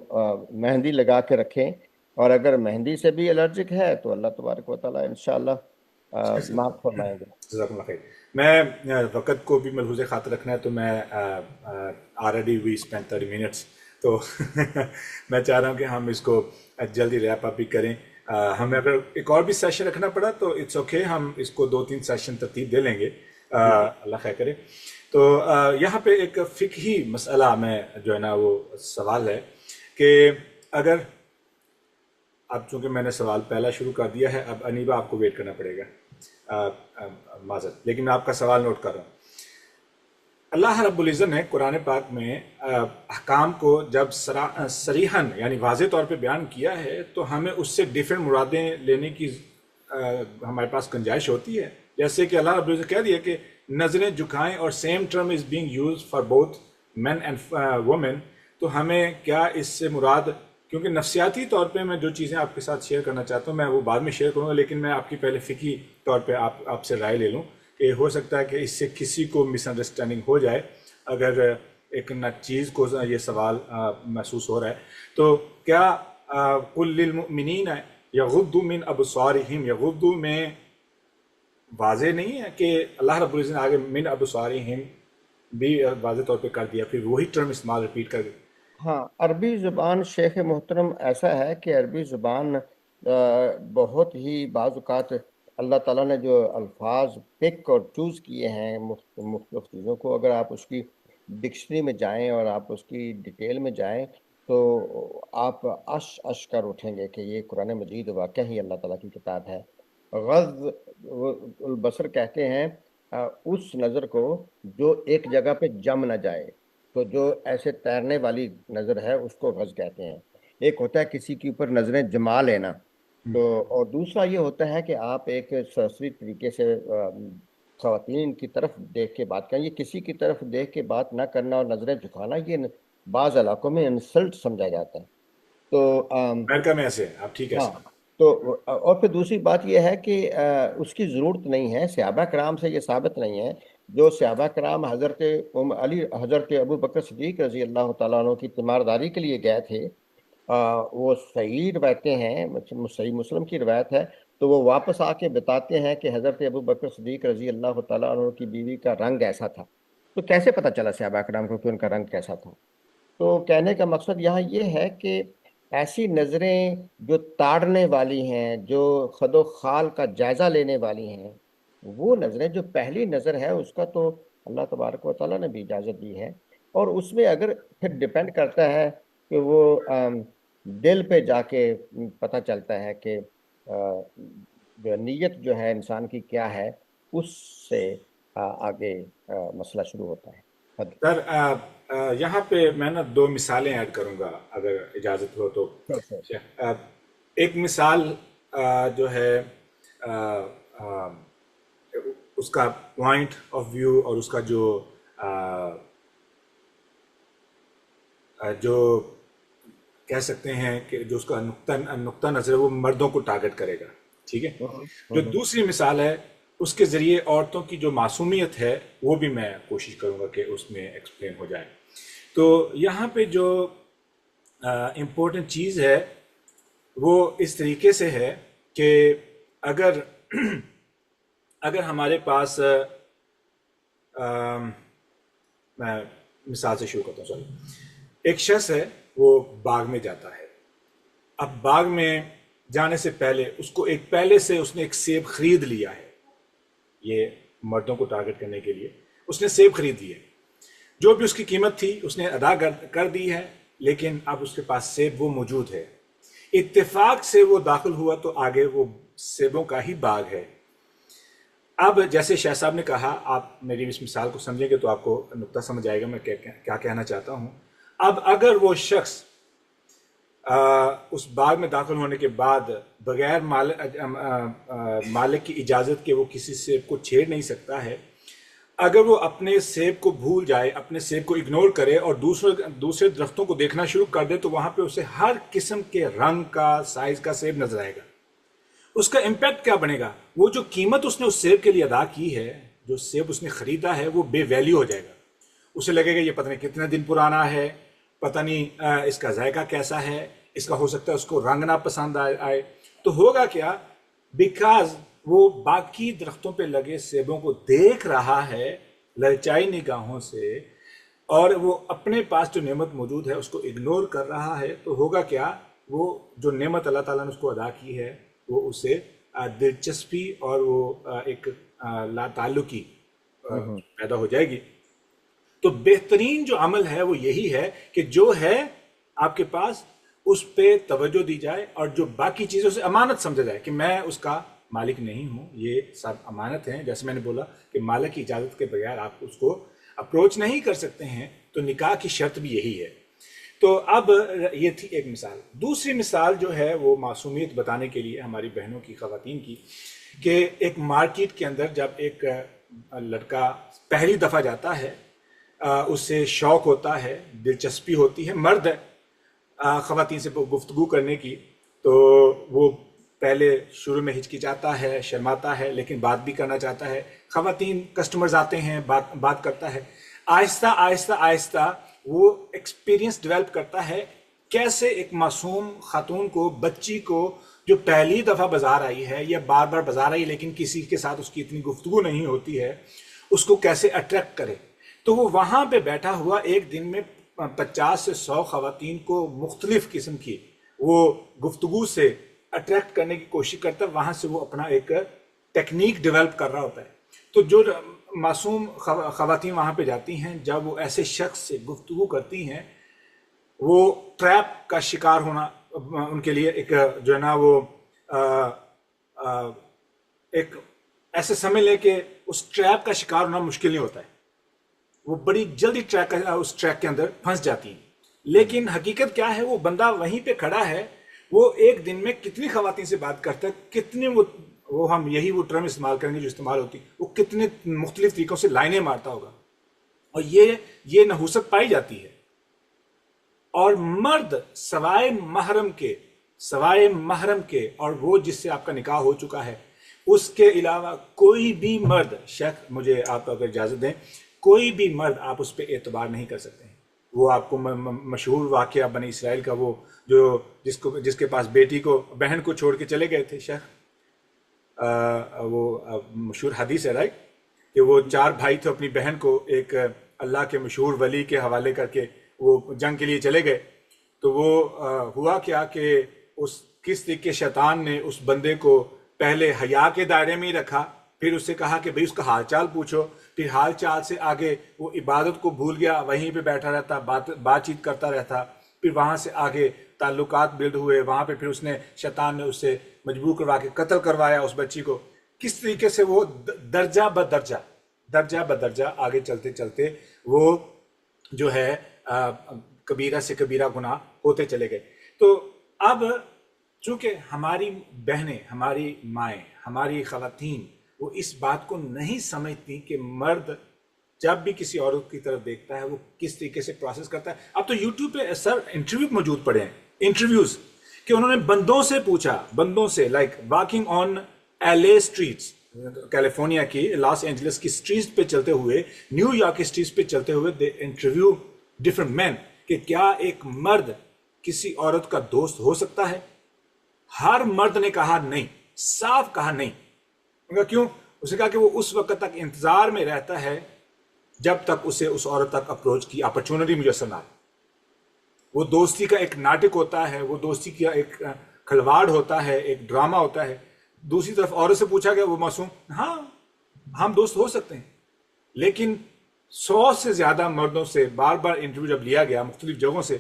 S2: مہندی لگا کے رکھیں، اور اگر مہندی سے بھی الرجک ہے تو اللہ تبارک و تعالیٰ انشاءاللہ معاف فرمائیں گے.
S1: جزاک اللہ خیر. میں وقت کو بھی ملحوظ خاطر رکھنا ہے تو میں آلریڈی وی اسپینڈ 30 منٹس، تو میں چاہ رہا ہوں کہ ہم اس کو جلدی ریپ اپ بھی کریں. ہمیں اگر ایک اور بھی سیشن رکھنا پڑا تو اٹس اوکے، ہم اس کو 2-3 سیشن ترتیب دے لیں گے، اللہ خیر کرے. تو یہاں پہ ایک فقہی مسئلہ میں جو ہے نا وہ سوال ہے کہ اگر اب چونکہ میں نے سوال پہلا شروع کر دیا ہے، اب انیبا آپ کو ویٹ کرنا پڑے گا، معذرت، لیکن میں آپ کا سوال نوٹ کر رہا ہوں. اللہ رب العزت نے قرآن پاک میں احکام کو جب صریحاً یعنی واضح طور پہ بیان کیا ہے تو ہمیں اس سے ڈیفرنٹ مرادیں لینے کی ہمارے پاس گنجائش ہوتی ہے. جیسے کہ اللہ رب العزت کہہ دیا کہ نظریں جھکائیں، اور same term is being use for both men and women. تو ہمیں کیا اس سے مراد، کیونکہ نفسیاتی طور پہ میں جو چیزیں آپ کے ساتھ شیئر کرنا چاہتا ہوں میں وہ بعد میں شیئر کروں گا، لیکن میں آپ کی پہلے فقہی طور پہ آپ سے رائے لے لوں کہ ہو سکتا ہے کہ اس سے کسی کو مس انڈرسٹینڈنگ ہو جائے اگر ایک نہ چیز کو یہ سوال محسوس ہو رہا ہے. تو کیا قل للمؤمنین یغضوا من ابصارہم، یغضوا میں واضح نہیں ہے کہ اللہ رب العزت نے آگے من ابصارہم بھی واضح طور پہ کر دیا، پھر وہی ٹرم استعمال ریپیٹ کر دیا؟
S2: ہاں، عربی زبان شیخ محترم ایسا ہے کہ عربی زبان بہت ہی بعض اوقات اللہ تعالیٰ نے جو الفاظ پک اور چوز کیے ہیں مختلف چیزوں کو، اگر آپ اس کی ڈکشنری میں جائیں اور آپ اس کی ڈیٹیل میں جائیں تو آپ اش کر اٹھیں گے کہ یہ قرآن مجید واقعہ ہی اللہ تعالیٰ کی کتاب ہے. غض البصر کہتے ہیں اس نظر کو جو ایک جگہ پہ جم نہ جائے. تو جو ایسے تیرنے والی نظر ہے اس کو غض کہتے ہیں. ایک ہوتا ہے کسی کے اوپر نظریں جما لینا، تو اور دوسرا یہ ہوتا ہے کہ آپ ایک سرسری طریقے سے خواتین کی طرف دیکھ کے بات کریں. یہ کسی کی طرف دیکھ کے بات نہ کرنا اور نظریں جھکانا یہ بعض علاقوں میں انسلٹ سمجھا جاتا ہے. تو
S1: امریکہ میں ایسے آپ ٹھیک ہے.
S2: ہاں، تو اور پھر دوسری بات یہ ہے کہ اس کی ضرورت نہیں ہے. صحابہ کرام سے یہ ثابت نہیں ہے. جو صحابہ کرام حضرت ابو بکر صدیق رضی اللہ تعالیٰ عنہ کی تیمارداری کے لیے گئے تھے، وہ صحیح روایتیں ہیں، صحیح مسلم کی روایت ہے. تو وہ واپس آ کے بتاتے ہیں کہ حضرت ابو بکر صدیق رضی اللہ تعالیٰ عنہ کی بیوی کا رنگ ایسا تھا. تو کیسے پتہ چلا صحابہ کرام کو کہ ان کا رنگ کیسا تھا؟ تو کہنے کا مقصد یہاں یہ ہے کہ ایسی نظریں جو تاڑنے والی ہیں، جو خد و خال کا جائزہ لینے والی ہیں، وہ نظریں، جو پہلی نظر ہے اس کا تو اللہ تبارک و تعالیٰ نے بھی اجازت دی ہے. اور اس میں اگر پھر ڈیپینڈ کرتا ہے کہ وہ دل پہ جا کے پتہ چلتا ہے کہ جو نیت جو ہے انسان کی کیا ہے، اس سے آگے مسئلہ شروع ہوتا ہے.
S1: سر یہاں پہ میں نا 2 مثالیں ایڈ کروں گا اگر اجازت ہو تو. ایک مثال جو ہے اس کا پوائنٹ آف ویو اور اس کا جو کہہ سکتے ہیں کہ جو اس کا نقطہ نظر ہے وہ مردوں کو ٹارگٹ کرے گا، ٹھیک ہے. جو دوسری مثال ہے اس کے ذریعے عورتوں کی جو معصومیت ہے وہ بھی میں کوشش کروں گا کہ اس میں ایکسپلین ہو جائے. تو یہاں پہ جو امپورٹنٹ چیز ہے وہ اس طریقے سے ہے کہ اگر ہمارے پاس میں مثال سے شروع کرتا ہوں. ایک شخص ہے وہ باغ میں جاتا ہے. اب باغ میں جانے سے پہلے اس کو پہلے سے اس نے ایک سیب خرید لیا ہے. یہ مردوں کو ٹارگٹ کرنے کے لیے اس نے سیب خرید لیے. جو بھی اس کی قیمت تھی اس نے ادا کر دی ہے, لیکن اب اس کے پاس سیب وہ موجود ہے. اتفاق سے وہ داخل ہوا تو آگے وہ سیبوں کا ہی باغ ہے. اب جیسے شاہ صاحب نے کہا, آپ میری اس مثال کو سمجھیں گے تو آپ کو نقطہ سمجھ آئے گا میں کیا کہنا چاہتا ہوں. اب اگر وہ شخص اس باغ میں داخل ہونے کے بعد بغیر مالک کی اجازت کے وہ کسی سیب کو چھیڑ نہیں سکتا ہے, اگر وہ اپنے سیب کو بھول جائے, اپنے سیب کو اگنور کرے اور دوسرے درختوں کو دیکھنا شروع کر دے, تو وہاں پہ اسے ہر قسم کے رنگ کا, سائز کا سیب نظر آئے گا. اس کا امپیکٹ کیا بنے گا؟ وہ جو قیمت اس نے اس سیب کے لیے ادا کی ہے, جو سیب اس نے خریدا ہے, وہ بے ویلیو ہو جائے گا. اسے لگے گا یہ پتہ نہیں کتنے دن پرانا ہے, پتہ نہیں اس کا ذائقہ کیسا ہے, اس کا ہو سکتا ہے اس کو رنگ نہ پسند آئے. تو ہوگا کیا, بیکاز وہ باقی درختوں پہ لگے سیبوں کو دیکھ رہا ہے للچائی نگاہوں سے, اور وہ اپنے پاس جو نعمت موجود ہے اس کو اگنور کر رہا ہے, تو ہوگا کیا, وہ جو نعمت اللہ تعالیٰ نے اس کو ادا کی ہے وہ اسے دلچسپی اور وہ ایک لا تعلقی پیدا ہو جائے گی. تو بہترین جو عمل ہے وہ یہی ہے کہ جو ہے آپ کے پاس اس پہ توجہ دی جائے, اور جو باقی چیزوں سے امانت سمجھا جائے کہ میں اس کا مالک نہیں ہوں, یہ سب امانت ہیں. جیسے میں نے بولا کہ مالک کی اجازت کے بغیر آپ اس کو اپروچ نہیں کر سکتے ہیں, تو نکاح کی شرط بھی یہی ہے. تو اب یہ تھی ایک مثال. دوسری مثال جو ہے وہ معصومیت بتانے کے لیے ہماری بہنوں کی, خواتین کی, کہ ایک مارکیٹ کے اندر جب ایک لڑکا پہلی دفعہ جاتا ہے, اس سے شوق ہوتا ہے, دلچسپی ہوتی ہے, مرد ہے خواتین سے گفتگو کرنے کی, تو وہ پہلے شروع میں ہچکچاتا ہے, شرماتا ہے, لیکن بات بھی کرنا چاہتا ہے. خواتین کسٹمرز آتے ہیں, بات کرتا ہے. آہستہ آہستہ آہستہ وہ ایکسپیرینس ڈیولپ کرتا ہے کیسے ایک معصوم خاتون کو, بچی کو جو پہلی دفعہ بازار آئی ہے یا بار بار بازار آئی لیکن کسی کے ساتھ اس کی اتنی گفتگو نہیں ہوتی ہے, اس کو کیسے اٹریکٹ کرے. تو وہ وہاں پہ بیٹھا ہوا ایک دن میں 50 سے 100 خواتین کو مختلف قسم کی وہ گفتگو سے اٹریکٹ کرنے کی کوشش کرتا ہے. وہاں سے وہ اپنا ایک ٹیکنیک ڈیولپ کر رہا ہوتا ہے. تو جو معصوم خواتین وہاں پہ جاتی ہیں, جب وہ ایسے شخص سے گفتگو کرتی ہیں, وہ ٹریپ کا شکار ہونا ان کے لیے ایک جو ہے نا وہ ایک ایسے سمجھ لیں کہ اس ٹریپ کا شکار ہونا مشکل نہیں ہوتا ہے. وہ بڑی جلدی اس ٹریک کے اندر پھنس جاتی ہیں. لیکن حقیقت کیا ہے, وہ بندہ وہیں پہ کھڑا ہے, وہ ایک دن میں کتنی خواتین سے بات کرتا ہے, کتنے وہ ہم یہی وہ ٹرم استعمال کریں گے جو استعمال ہوتی, وہ کتنے مختلف طریقوں سے لائنیں مارتا ہوگا, اور یہ نحوست پائی جاتی ہے. اور مرد سوائے محرم کے اور وہ جس سے آپ کا نکاح ہو چکا ہے, اس کے علاوہ کوئی بھی مرد, شیخ مجھے آپ اگر اجازت دیں, کوئی بھی مرد آپ اس پہ اعتبار نہیں کر سکتے ہیں. وہ آپ کو مشہور واقعہ بنی اسرائیل کا, وہ جو جس کے پاس بیٹی کو, بہن کو چھوڑ کے چلے گئے تھے شیخ, وہ مشہور حدیث ہے رائٹ, کہ وہ 4 بھائی تھے, اپنی بہن کو ایک اللہ کے مشہور ولی کے حوالے کر کے وہ جنگ کے لیے چلے گئے. تو وہ ہوا کیا کہ کس طریقے شیطان نے اس بندے کو پہلے حیا کے دائرے میں ہی رکھا, پھر اس سے کہا کہ بھئی اس کا حال چال پوچھو, پھر حال چال سے آگے وہ عبادت کو بھول گیا, وہیں پہ بیٹھا رہتا, بات چیت کرتا رہتا. پھر وہاں سے آگے تعلقات بلڈ ہوئے, وہاں پہ پھر اس نے, شیطان نے اس سے مجبور کروا کے قتل کروایا اس بچی کو. کس طریقے سے وہ درجہ بدرجہ آگے چلتے چلتے وہ جو ہے کبیرہ سے کبیرہ گناہ ہوتے چلے گئے. تو اب چونکہ ہماری بہنیں, ہماری مائیں, ہماری خواتین وہ اس بات کو نہیں سمجھتی کہ مرد جب بھی کسی عورت کی طرف دیکھتا ہے وہ کس طریقے سے پروسیس کرتا ہے. اب تو یوٹیوب پہ سر انٹرویو موجود پڑے ہیں, انٹرویوز, کہ انہوں نے بندوں سے پوچھا, بندوں سے, like walking on LA streets, California کی لاس اینجلس کی اسٹریٹس پہ چلتے ہوئے, نیو یارک کی اسٹریٹس پہ چلتے ہوئے دے انٹرویو ڈفرنٹ مین کہ کیا ایک مرد کسی عورت کا دوست ہو سکتا ہے. ہر مرد نے کہا نہیں, صاف کہا نہیں. کیوں؟ اس نے کہا کہ وہ اس وقت تک انتظار میں رہتا ہے جب تک اسے اس عورت تک اپروچ کی اپرچونٹی میسر نہ آئے. وہ دوستی کا ایک ناٹک ہوتا ہے, وہ دوستی کا ایک کھلواڑ ہوتا ہے, ایک ڈرامہ ہوتا ہے. دوسری طرف عورت سے پوچھا گیا, وہ معصوم, ہاں ہم دوست ہو سکتے ہیں. لیکن 100 سے زیادہ مردوں سے بار بار انٹرویو جب لیا گیا مختلف جگہوں سے,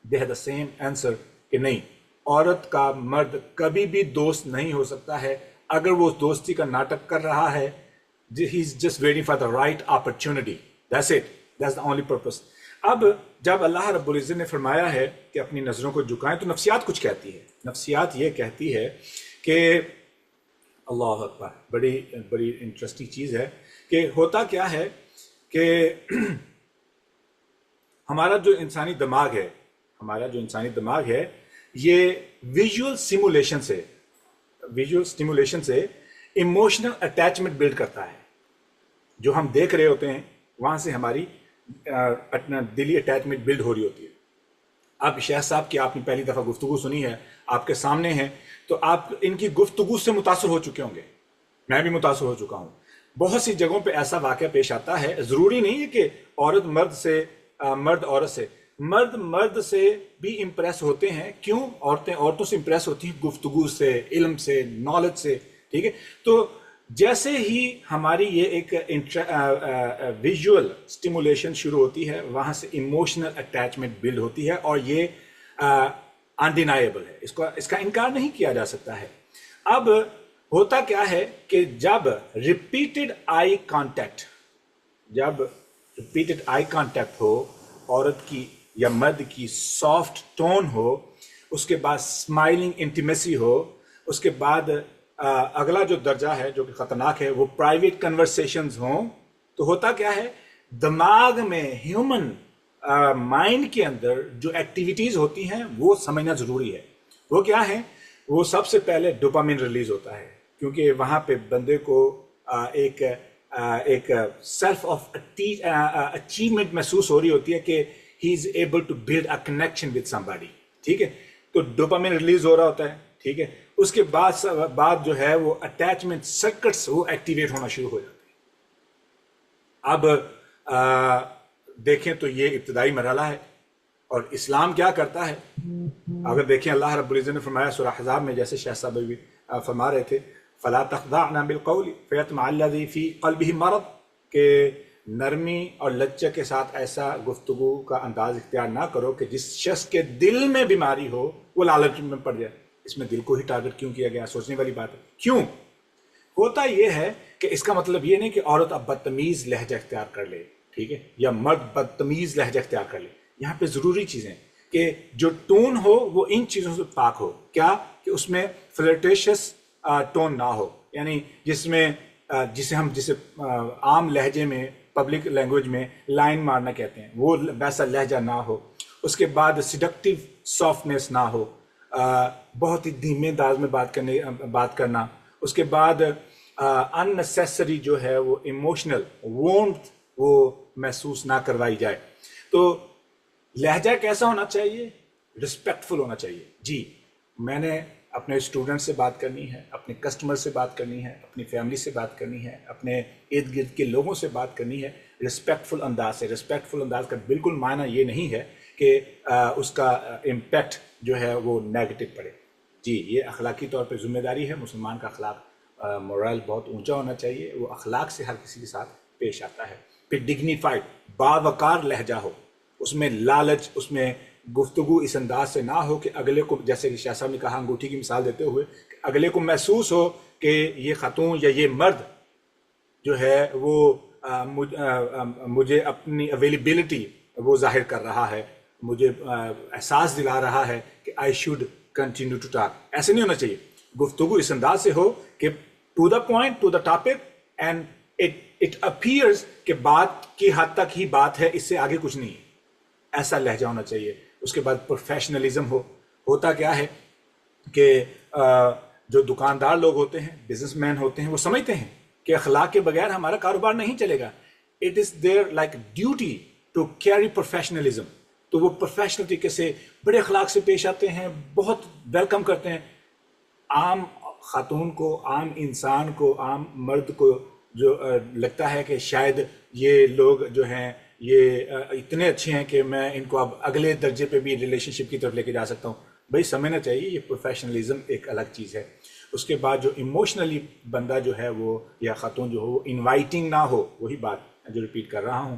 S1: they had the same answer کہ نہیں, عورت کا مرد کبھی بھی دوست نہیں ہو سکتا ہے. اگر وہ دوستی کا ناٹک کر رہا ہے, he is just waiting for the right opportunity, that's it, that's the only purpose. اب جب اللہ رب العزت نے فرمایا ہے کہ اپنی نظروں کو جھکائیں, تو نفسیات کچھ کہتی ہے. نفسیات یہ کہتی ہے کہ اللہ اکبر, بڑی بڑی انٹرسٹنگ چیز ہے کہ ہوتا کیا ہے کہ ہمارا جو انسانی دماغ ہے یہ ویژول سٹیمولیشن سے ایموشنل اٹیچمنٹ بلڈ کرتا ہے. جو ہم دیکھ رہے ہوتے ہیں وہاں سے ہماری دلی اٹیچمنٹ بلڈ ہو رہی ہوتی ہے. اب شیخ صاحب کی آپ نے پہلی دفعہ گفتگو سنی ہے, آپ کے سامنے ہیں, تو آپ ان کی گفتگو سے متاثر ہو چکے ہوں گے. میں بھی متاثر ہو چکا ہوں. بہت سی جگہوں پہ ایسا واقعہ پیش آتا ہے. ضروری نہیں ہے کہ عورت مرد سے, مرد عورت سے, مرد سے بھی امپریس ہوتے ہیں. کیوں؟ عورتیں عورتوں سے امپریس ہوتی ہیں گفتگو سے, علم سے, نالج سے. ٹھیک ہے, تو جیسے ہی ہماری یہ ایک ویژول سٹیمولیشن شروع ہوتی ہے, وہاں سے ایموشنل اٹیچمنٹ بلڈ ہوتی ہے, اور یہ انڈینائبل ہے, اس کا انکار نہیں کیا جا سکتا ہے. اب ہوتا کیا ہے کہ جب ریپیٹڈ آئی کانٹیکٹ ہو, عورت کی یا مرد کی سافٹ ٹون ہو, اس کے بعد اسمائلنگ انٹیمیسی ہو, اس کے بعد اگلا جو درجہ ہے جو کہ خطرناک ہے وہ پرائیویٹ کنورسیشنز ہوں, تو ہوتا کیا ہے, دماغ میں ہیومن مائنڈ کے اندر جو ایکٹیویٹیز ہوتی ہیں وہ سمجھنا ضروری ہے. وہ کیا ہے؟ وہ سب سے پہلے ڈوپامین ریلیز ہوتا ہے, کیونکہ وہاں پہ بندے کو ایک سیلف آف اچیومنٹ محسوس ہو رہی ہوتی ہے کہ he is able to build a connection with somebody. ٹھیک ہے, تو ڈوپامین ریلیز ہو رہا ہوتا ہے. ٹھیک ہے, اس کے بعد جو ہے وہ اٹیچمنٹ سرکٹس وہ ایکٹیویٹ ہونا شروع ہو جاتے ہیں. اب دیکھیں تو یہ ابتدائی مرحلہ ہے, اور اسلام کیا کرتا ہے؟ اگر دیکھیں اللہ رب العزت نے فرمایا سورہ احزاب میں, جیسے شیخ صاحب بھی فرما رہے تھے, فلا تخضعن بالقول فیطمع الذی فی قلبہ مرض, کہ نرمی اور لچک کے ساتھ ایسا گفتگو کا انداز اختیار نہ کرو کہ جس شخص کے دل میں بیماری ہو وہ لالچ میں پڑ جائے. اس میں دل کو ہی ٹارگٹ کیوں کیا گیا؟ سوچنے والی بات ہے. کیوں؟ ہوتا یہ ہے کہ اس کا مطلب یہ نہیں کہ عورت اب بدتمیز لہجہ اختیار کر لے, ٹھیک ہے, یا مرد بدتمیز لہجہ اختیار کر لے. یہاں پہ ضروری چیزیں کہ جو ٹون ہو وہ ان چیزوں سے پاک ہو. کیا؟ کہ اس میں فلرٹیشس ٹون نہ ہو, یعنی جسے عام لہجے میں, پبلک لینگویج میں لائن مارنا کہتے ہیں, وہ ویسا لہجہ نہ ہو. اس کے بعد سیڈکٹیو سافٹنیس نہ ہو, بہت ہی دھیمے انداز میں بات کرنا. اس کے بعد اننیسیسری جو ہے وہ ایموشنل وارمتھ وہ محسوس نہ کروائی جائے. تو لہجہ کیسا ہونا چاہیے؟ رسپیکٹفل ہونا چاہیے. جی, میں نے اپنے اسٹوڈنٹ سے بات کرنی ہے, اپنے کسٹمر سے بات کرنی ہے, اپنی فیملی سے بات کرنی ہے, اپنے ارد گرد کے لوگوں سے بات کرنی ہے رسپیکٹفل انداز سے. رسپیکٹفل انداز کا بالکل معنی یہ نہیں ہے کہ اس کا امپیکٹ جو ہے وہ نیگیٹو پڑے. جی, یہ اخلاقی طور پہ ذمہ داری ہے. مسلمان کا اخلاق مورل بہت اونچا ہونا چاہیے, وہ اخلاق سے ہر کسی کے ساتھ پیش آتا ہے. پھر ڈگنیفائڈ باوقار لہجہ ہو, اس میں لالچ, اس میں گفتگو اس انداز سے نہ ہو کہ اگلے کو, جیسے کہ شاہ صاحب نے کہا انگوٹھی کی مثال دیتے ہوئے, کہ اگلے کو محسوس ہو کہ یہ خاتون یا یہ مرد جو ہے وہ مجھے اپنی اویلیبلٹی وہ ظاہر کر رہا ہے, مجھے احساس دلا رہا ہے کہ I should continue to talk. ایسے نہیں ہونا چاہیے. گفتگو اس انداز سے ہو کہ to the point, to the topic, and it appears کہ بات کی حد تک ہی بات ہے, اس سے آگے کچھ نہیں. ایسا لہجہ ہونا چاہیے. اس کے بعد پروفیشنلزم ہوتا کیا ہے کہ جو دکاندار لوگ ہوتے ہیں، بزنس مین ہوتے ہیں، وہ سمجھتے ہیں کہ اخلاق کے بغیر ہمارا کاروبار نہیں چلے گا. It is there like duty to carry professionalism. تو وہ پروفیشنل طریقے سے بڑے اخلاق سے پیش آتے ہیں، بہت ویلکم کرتے ہیں. عام خاتون کو، عام انسان کو، عام مرد کو جو لگتا ہے کہ شاید یہ لوگ جو ہیں یہ اتنے اچھے ہیں کہ میں ان کو اب اگلے درجے پہ بھی ریلیشن شپ کی طرف لے کے جا سکتا ہوں. بھائی سمجھنا چاہیے یہ پروفیشنلزم ایک الگ چیز ہے. اس کے بعد جو ایموشنلی بندہ جو ہے وہ یا خاتون جو ہو وہ انوائٹنگ نہ ہو، وہی بات جو ریپیٹ کر رہا ہوں،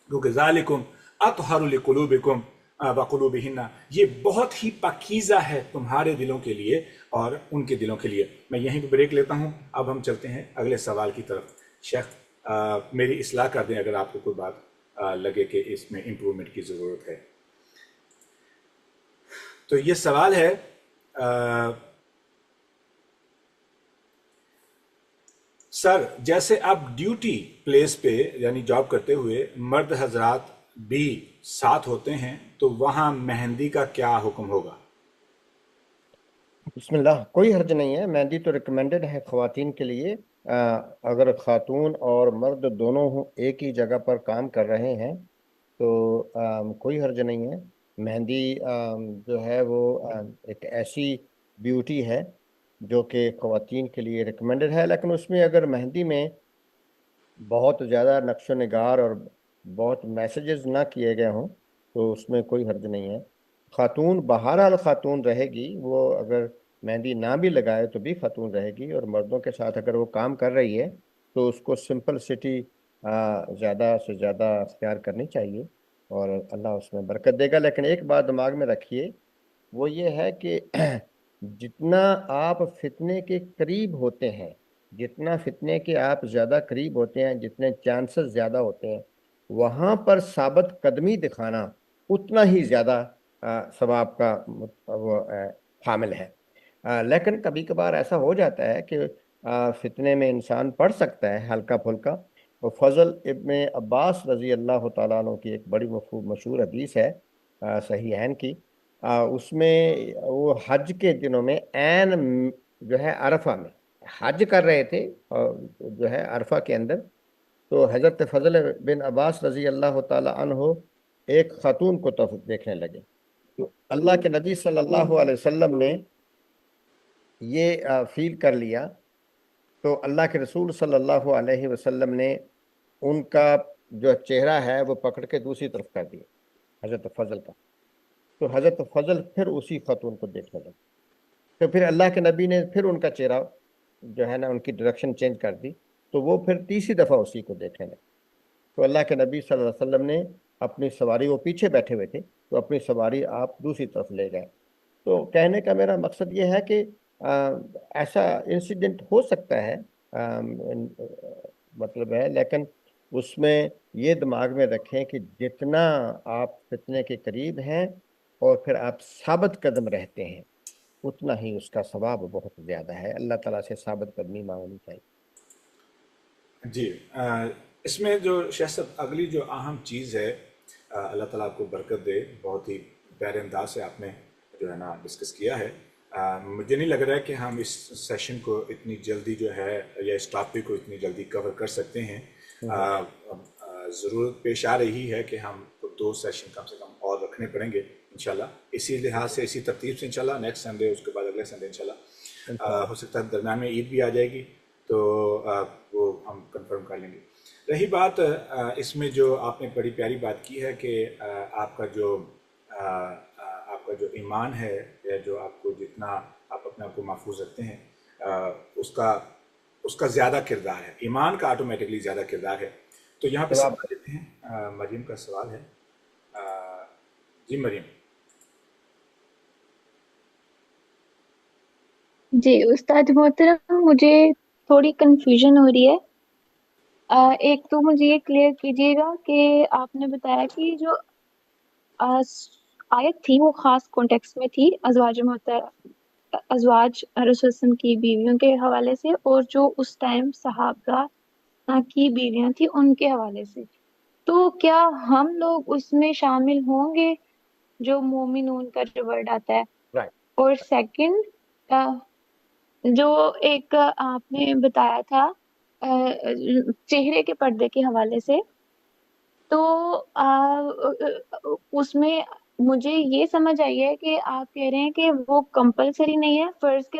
S1: کیونکہ ذالکم اطہر لقلوبکم وقلوبہن، یہ بہت ہی پاکیزہ ہے تمہارے دلوں کے لیے اور ان کے دلوں کے لیے. میں یہیں پہ بریک لیتا ہوں، اب ہم چلتے ہیں اگلے سوال کی طرف. شیخ میری اصلاح کر دیں اگر آپ کو کوئی بات لگے کہ اس میں امپرومنٹ کی ضرورت ہے. تو یہ سوال ہے سر جیسے آپ ڈیوٹی پلیس پہ یعنی جاب کرتے ہوئے مرد حضرات بھی ساتھ ہوتے ہیں تو وہاں مہندی کا کیا حکم ہوگا؟
S2: بسم اللہ، کوئی حرج نہیں ہے. مہندی تو ریکمینڈڈ ہے خواتین کے لیے. اگر خاتون اور مرد دونوں ایک ہی جگہ پر کام کر رہے ہیں تو کوئی حرج نہیں ہے. مہندی جو ہے وہ ایک ایسی بیوٹی ہے جو کہ خواتین کے لیے ریکمینڈڈ ہے، لیکن اس میں اگر مہندی میں بہت زیادہ نقش و نگار اور بہت میسیجز نہ کیے گئے ہوں تو اس میں کوئی حرج نہیں ہے. خاتون بہرحال خاتون رہے گی، وہ اگر مہندی نہ بھی لگائے تو بھی خاتون رہے گی، اور مردوں کے ساتھ اگر وہ کام کر رہی ہے تو اس کو سمپل سٹی زیادہ سے زیادہ اختیار کرنی چاہیے اور اللہ اس میں برکت دے گا. لیکن ایک بات دماغ میں رکھیے، وہ یہ ہے کہ جتنا آپ فتنے کے قریب ہوتے ہیں، جتنا فتنے کے آپ زیادہ قریب ہوتے ہیں، جتنے چانسز زیادہ ہوتے ہیں، وہاں پر ثابت قدمی دکھانا اتنا ہی زیادہ ثواب کا وہ حامل ہے. لیکن کبھی کبھار ایسا ہو جاتا ہے کہ فتنے میں انسان پڑھ سکتا ہے ہلکا پھلکا. فضل ابن عباس رضی اللہ تعالیٰ عنہ کی ایک بڑی مشہور حدیث ہے صحیحین کی. اس میں وہ حج کے دنوں میں عین جو ہے عرفہ میں حج کر رہے تھے جو ہے عرفہ کے اندر، تو حضرت فضل بن عباس رضی اللہ تعالی عنہ ایک خاتون کو دیکھنے لگے. تو اللہ کے نبی صلی اللہ علیہ وسلم نے یہ فیل کر لیا، تو اللہ کے رسول صلی اللہ علیہ وسلم نے ان کا جو چہرہ ہے وہ پکڑ کے دوسری طرف کر دیا حضرت فضل کا. تو حضرت فضل پھر اسی خاتون کو دیکھنے لگے. تو پھر اللہ کے نبی نے پھر ان کا چہرہ جو ہے نا ان کی ڈائریکشن چینج کر دی، تو وہ پھر تیسری دفعہ اسی کو دیکھنے لگے. تو اللہ کے نبی صلی اللہ علیہ وسلم نے اپنی سواری، وہ پیچھے بیٹھے ہوئے تھے، تو اپنی سواری آپ دوسری طرف لے گئے. تو کہنے کا میرا مقصد یہ ہے کہ ایسا انسیڈنٹ ہو سکتا ہے، مطلب ہے، لیکن اس میں یہ دماغ میں رکھیں کہ جتنا آپ فتنے کے قریب ہیں اور پھر آپ ثابت قدم رہتے ہیں اتنا ہی اس کا ثواب بہت زیادہ ہے. اللہ تعالیٰ سے ثابت قدمی مانگنی چاہیے.
S1: جی اس میں جو شیخ صاحب اگلی جو اہم چیز ہے، اللہ تعالیٰ آپ کو برکت دے، بہت ہی پیارے انداز سے آپ نے جو ہے نا ڈسکس کیا ہے. مجھے نہیں لگ رہا ہے کہ ہم اس سیشن کو اتنی جلدی جو ہے یا اس ٹاپک کو اتنی جلدی کور کر سکتے ہیں. ضرورت پیش آ رہی ہے کہ ہم کو 2 سیشن کم سے کم اور رکھنے پڑیں گے انشاءاللہ. اسی لحاظ سے، اسی ترتیب سے انشاءاللہ نیکسٹ سنڈے، اس کے بعد اگلے سنڈے انشاءاللہ ہو سکتا ہے درمیان میں عید بھی آ جائے گی تو وہ ہم کنفرم کر لیں گے. رہی بات اس میں جو آپ نے بڑی پیاری بات کی ہے کہ آپ کا جو ایمان ہے یا جو آپ کو جتنا آپ اپنے آپ کو محفوظ رکھتے ہیں اس کا زیادہ کردار ہے، ایمان کا آٹومیٹکلی زیادہ کردار ہے. تو یہاں پہ سوال لیتے ہیں، مریم کا سوال ہے. جی مریم.
S3: جی استاد محترم، مجھے تھوڑی کنفیوژن ہو رہی ہے. ایک تو مجھے یہ کلیئر کیجیے گا کہ آپ نے بتایا کہ جو آیت تھی وہ خاص کانٹیکس میں تھی ازواج رسول وسلم کی بیویوں کے حوالے سے، اور جو اس ٹائم صحابہ کی بیویاں تھیں ان کے حوالے سے. تو کیا ہم لوگ اس میں شامل ہوں گے جو مومنون کا جو ورڈ آتا ہے؟
S2: Right.
S3: اور سیکنڈ جو ایک آپ نے بتایا تھا چہرے کے پردے کے حوالے سے، تو اس میں مجھے یہ سمجھ آئی ہے کہ آپ کہہ رہے ہیں کہ وہ کمپلسری نہیں ہے، فرض کے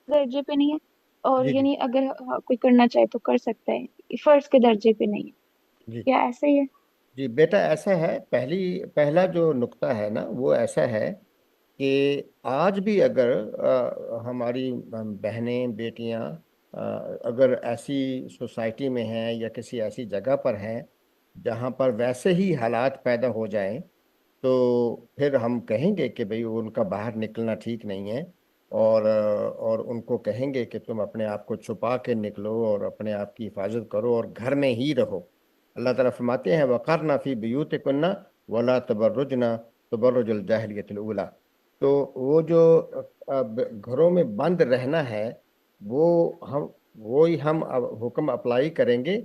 S3: درجے پہ نہیں ہے، اور
S2: جی جی
S3: یعنی اگر کوئی کرنا چاہے تو کر سکتا ہے، فرض کے درجے پہ نہیں ہے،
S2: جی
S3: کیا ایسا ہی ہے؟
S2: جی بیٹا، ایسا ہے، پہلا جو نقطہ ہے نا وہ ایسا ہے کہ آج بھی اگر ہماری بہنیں بیٹیاں اگر ایسی سوسائٹی میں ہیں یا کسی ایسی جگہ پر ہیں جہاں پر ویسے ہی حالات پیدا ہو جائیں، تو پھر ہم کہیں گے کہ بھئی ان کا باہر نکلنا ٹھیک نہیں ہے، اور ان کو کہیں گے کہ تم اپنے آپ کو چھپا کے نکلو اور اپنے آپ کی حفاظت کرو اور گھر میں ہی رہو۔ اللہ تعالیٰ فرماتے ہیں وَقَرْنَ فِي بُيُوتِكُنَّ وَلَا تَبَرُّجْنَ تَبَرُّجَ الْجَاهِلِيَّةِ الْأُولَى۔ تو وہ جو گھروں میں بند رہنا ہے، وہ وہی ہم حکم اپلائی کریں گے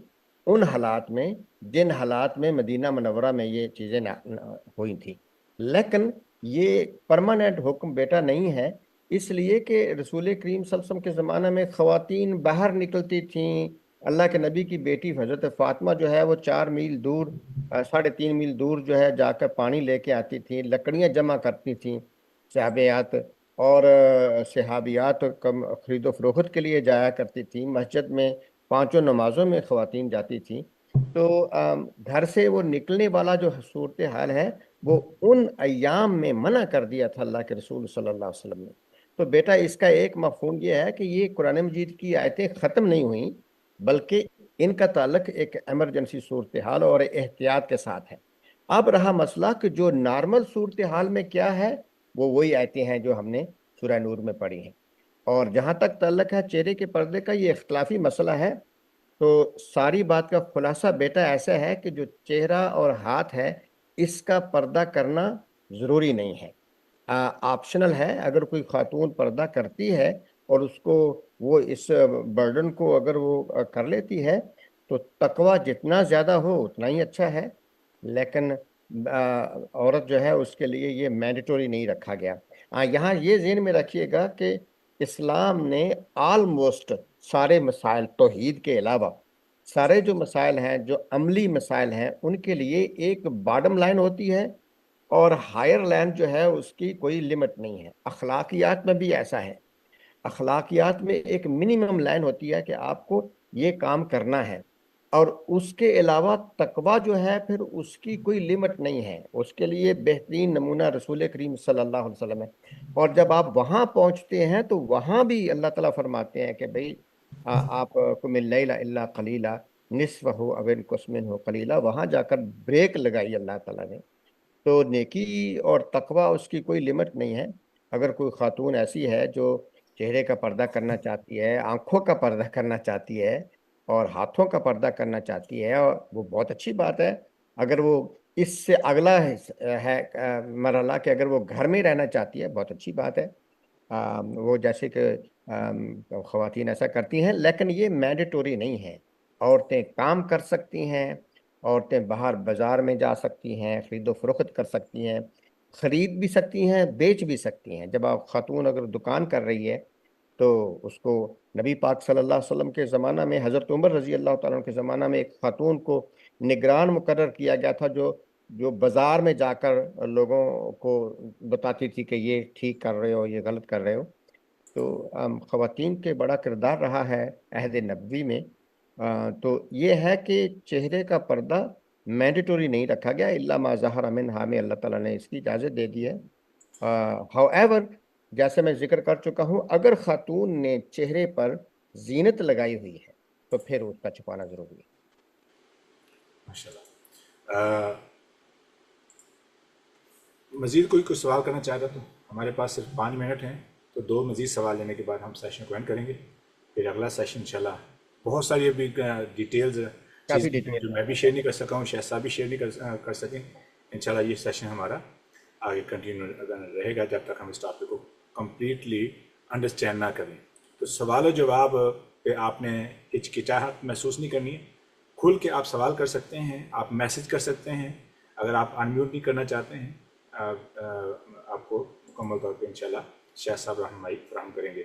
S2: ان حالات میں جن حالات میں مدینہ منورہ میں یہ چیزیں ہوئی تھیں، لیکن یہ پرماننٹ حکم بیٹا نہیں ہے، اس لیے کہ رسول کریم صلی اللہ علیہ وسلم کے زمانہ میں خواتین باہر نکلتی تھیں۔ اللہ کے نبی کی بیٹی حضرت فاطمہ جو ہے وہ 4 میل دور 3.5 میل دور جو ہے جا کر پانی لے کے آتی تھیں، لکڑیاں جمع کرتی تھیں صحابیات، اور صحابیات خرید و فروخت کے لیے جایا کرتی تھیں، مسجد میں 5 نمازوں میں خواتین جاتی تھیں۔ تو گھر سے وہ نکلنے والا جو صورتحال ہے وہ ان ایام میں منع کر دیا تھا اللہ کے رسول صلی اللہ علیہ وسلم نے۔ تو بیٹا اس کا ایک مفہوم یہ ہے کہ یہ قرآن مجید کی آیتیں ختم نہیں ہوئیں، بلکہ ان کا تعلق ایک ایمرجنسی صورتحال اور احتیاط کے ساتھ ہے۔ اب رہا مسئلہ کہ جو نارمل صورتحال میں کیا ہے، وہ وہی آیتیں ہیں جو ہم نے سورہ نور میں پڑھی ہیں۔ اور جہاں تک تعلق ہے چہرے کے پردے کا، یہ اختلافی مسئلہ ہے۔ تو ساری بات کا خلاصہ بیٹا ایسا ہے کہ جو چہرہ اور ہاتھ ہے اس کا پردہ کرنا ضروری نہیں ہے، آپشنل ہے۔ اگر کوئی خاتون پردہ کرتی ہے اور اس کو وہ اس برڈن کو اگر وہ کر لیتی ہے تو تقوی جتنا زیادہ ہو اتنا ہی اچھا ہے، لیکن عورت جو ہے اس کے لیے یہ مینڈیٹوری نہیں رکھا گیا۔ یہاں یہ ذہن میں رکھیے گا کہ اسلام نے آلموسٹ سارے مسائل توحید کے علاوہ سارے جو مسائل ہیں، جو عملی مسائل ہیں، ان کے لیے ایک باٹم لائن ہوتی ہے اور ہائر لائن جو ہے اس کی کوئی لمٹ نہیں ہے۔ اخلاقیات میں بھی ایسا ہے، اخلاقیات میں ایک منیمم لائن ہوتی ہے کہ آپ کو یہ کام کرنا ہے، اور اس کے علاوہ تقوی جو ہے پھر اس کی کوئی لمٹ نہیں ہے۔ اس کے لیے بہترین نمونہ رسول کریم صلی اللہ علیہ وسلم ہے۔ اور جب آپ وہاں پہنچتے ہیں تو وہاں بھی اللہ تعالیٰ فرماتے ہیں کہ بھئی آپ قم اللیل الا قلیلا نصفہ او انقص منہ قلیلا، وہاں جا کر بریک لگائی اللہ تعالیٰ نے۔ تو نیکی اور تقوی اس کی کوئی لمٹ نہیں ہے۔ اگر کوئی خاتون ایسی ہے جو چہرے کا پردہ کرنا چاہتی ہے، آنکھوں کا پردہ کرنا چاہتی ہے اور ہاتھوں کا پردہ کرنا چاہتی ہے، اور وہ بہت اچھی بات ہے۔ اگر وہ اس سے اگلا ہے مرحلہ کہ اگر وہ گھر میں رہنا چاہتی ہے، بہت اچھی بات ہے۔ وہ جیسے کہ خواتین ایسا کرتی ہیں، لیکن یہ مینڈیٹوری نہیں ہے۔ عورتیں کام کر سکتی ہیں، عورتیں باہر بازار میں جا سکتی ہیں، خرید و فروخت کر سکتی ہیں، خرید بھی سکتی ہیں، بیچ بھی سکتی ہیں۔ جب آپ خاتون اگر دکان کر رہی ہے تو اس کو نبی پاک صلی اللہ علیہ وسلم کے زمانہ میں حضرت عمر رضی اللہ تعالیٰ عنہ کے زمانہ میں ایک خاتون کو نگران مقرر کیا گیا تھا، جو بازار میں جا کر لوگوں کو بتاتی تھی کہ یہ ٹھیک کر رہے ہو، یہ غلط کر رہے ہو۔ تو خواتین کے بڑا کردار رہا ہے عہد نبوی میں۔ تو یہ ہے کہ چہرے کا پردہ مینڈیٹوری نہیں رکھا گیا، الا ما ظہر منہا میں اللہ تعالیٰ نے اس کی اجازت دے دی ہے۔ however جیسے میں ذکر کر چکا ہوں، اگر خاتون نے چہرے پر زینت لگائی ہوئی ہے تو پھر اس کا چھپانا ضروری ہے۔
S1: ماشاءاللہ۔ مزید کوئی سوال کرنا چاہتا تو ہمارے پاس صرف 5 منٹ ہیں، تو 2 مزید سوال لینے کے بعد ہم سیشن کو اینڈ کریں گے۔ پھر اگلا سیشن انشاءاللہ بہت ساری ابھی ڈیٹیلز
S2: کافی
S1: چیزیں
S2: ڈیٹیل
S1: جو
S2: ہے۔
S1: میں بھی شیئر نہیں کر سکا ہوں، شاید صاحب بھی شیئر نہیں کر سکیں۔ انشاءاللہ یہ سیشن ہمارا آگے کنٹینیو رہے گا جب تک ہم اس ٹاپک کو کمپلیٹلی انڈرسٹینڈ نہ کریں۔ تو سوال و جواب پہ آپ نے ہچکچاہٹ محسوس نہیں کرنی ہے، کھل کے آپ سوال کر سکتے ہیں، آپ میسج کر سکتے ہیں۔ اگر آپ انمیوٹ نہیں کرنا چاہتے ہیں آپ کو مکمل طور پہ انشاءاللہ شاہ صاحب رہنمائی فراہم کریں گے۔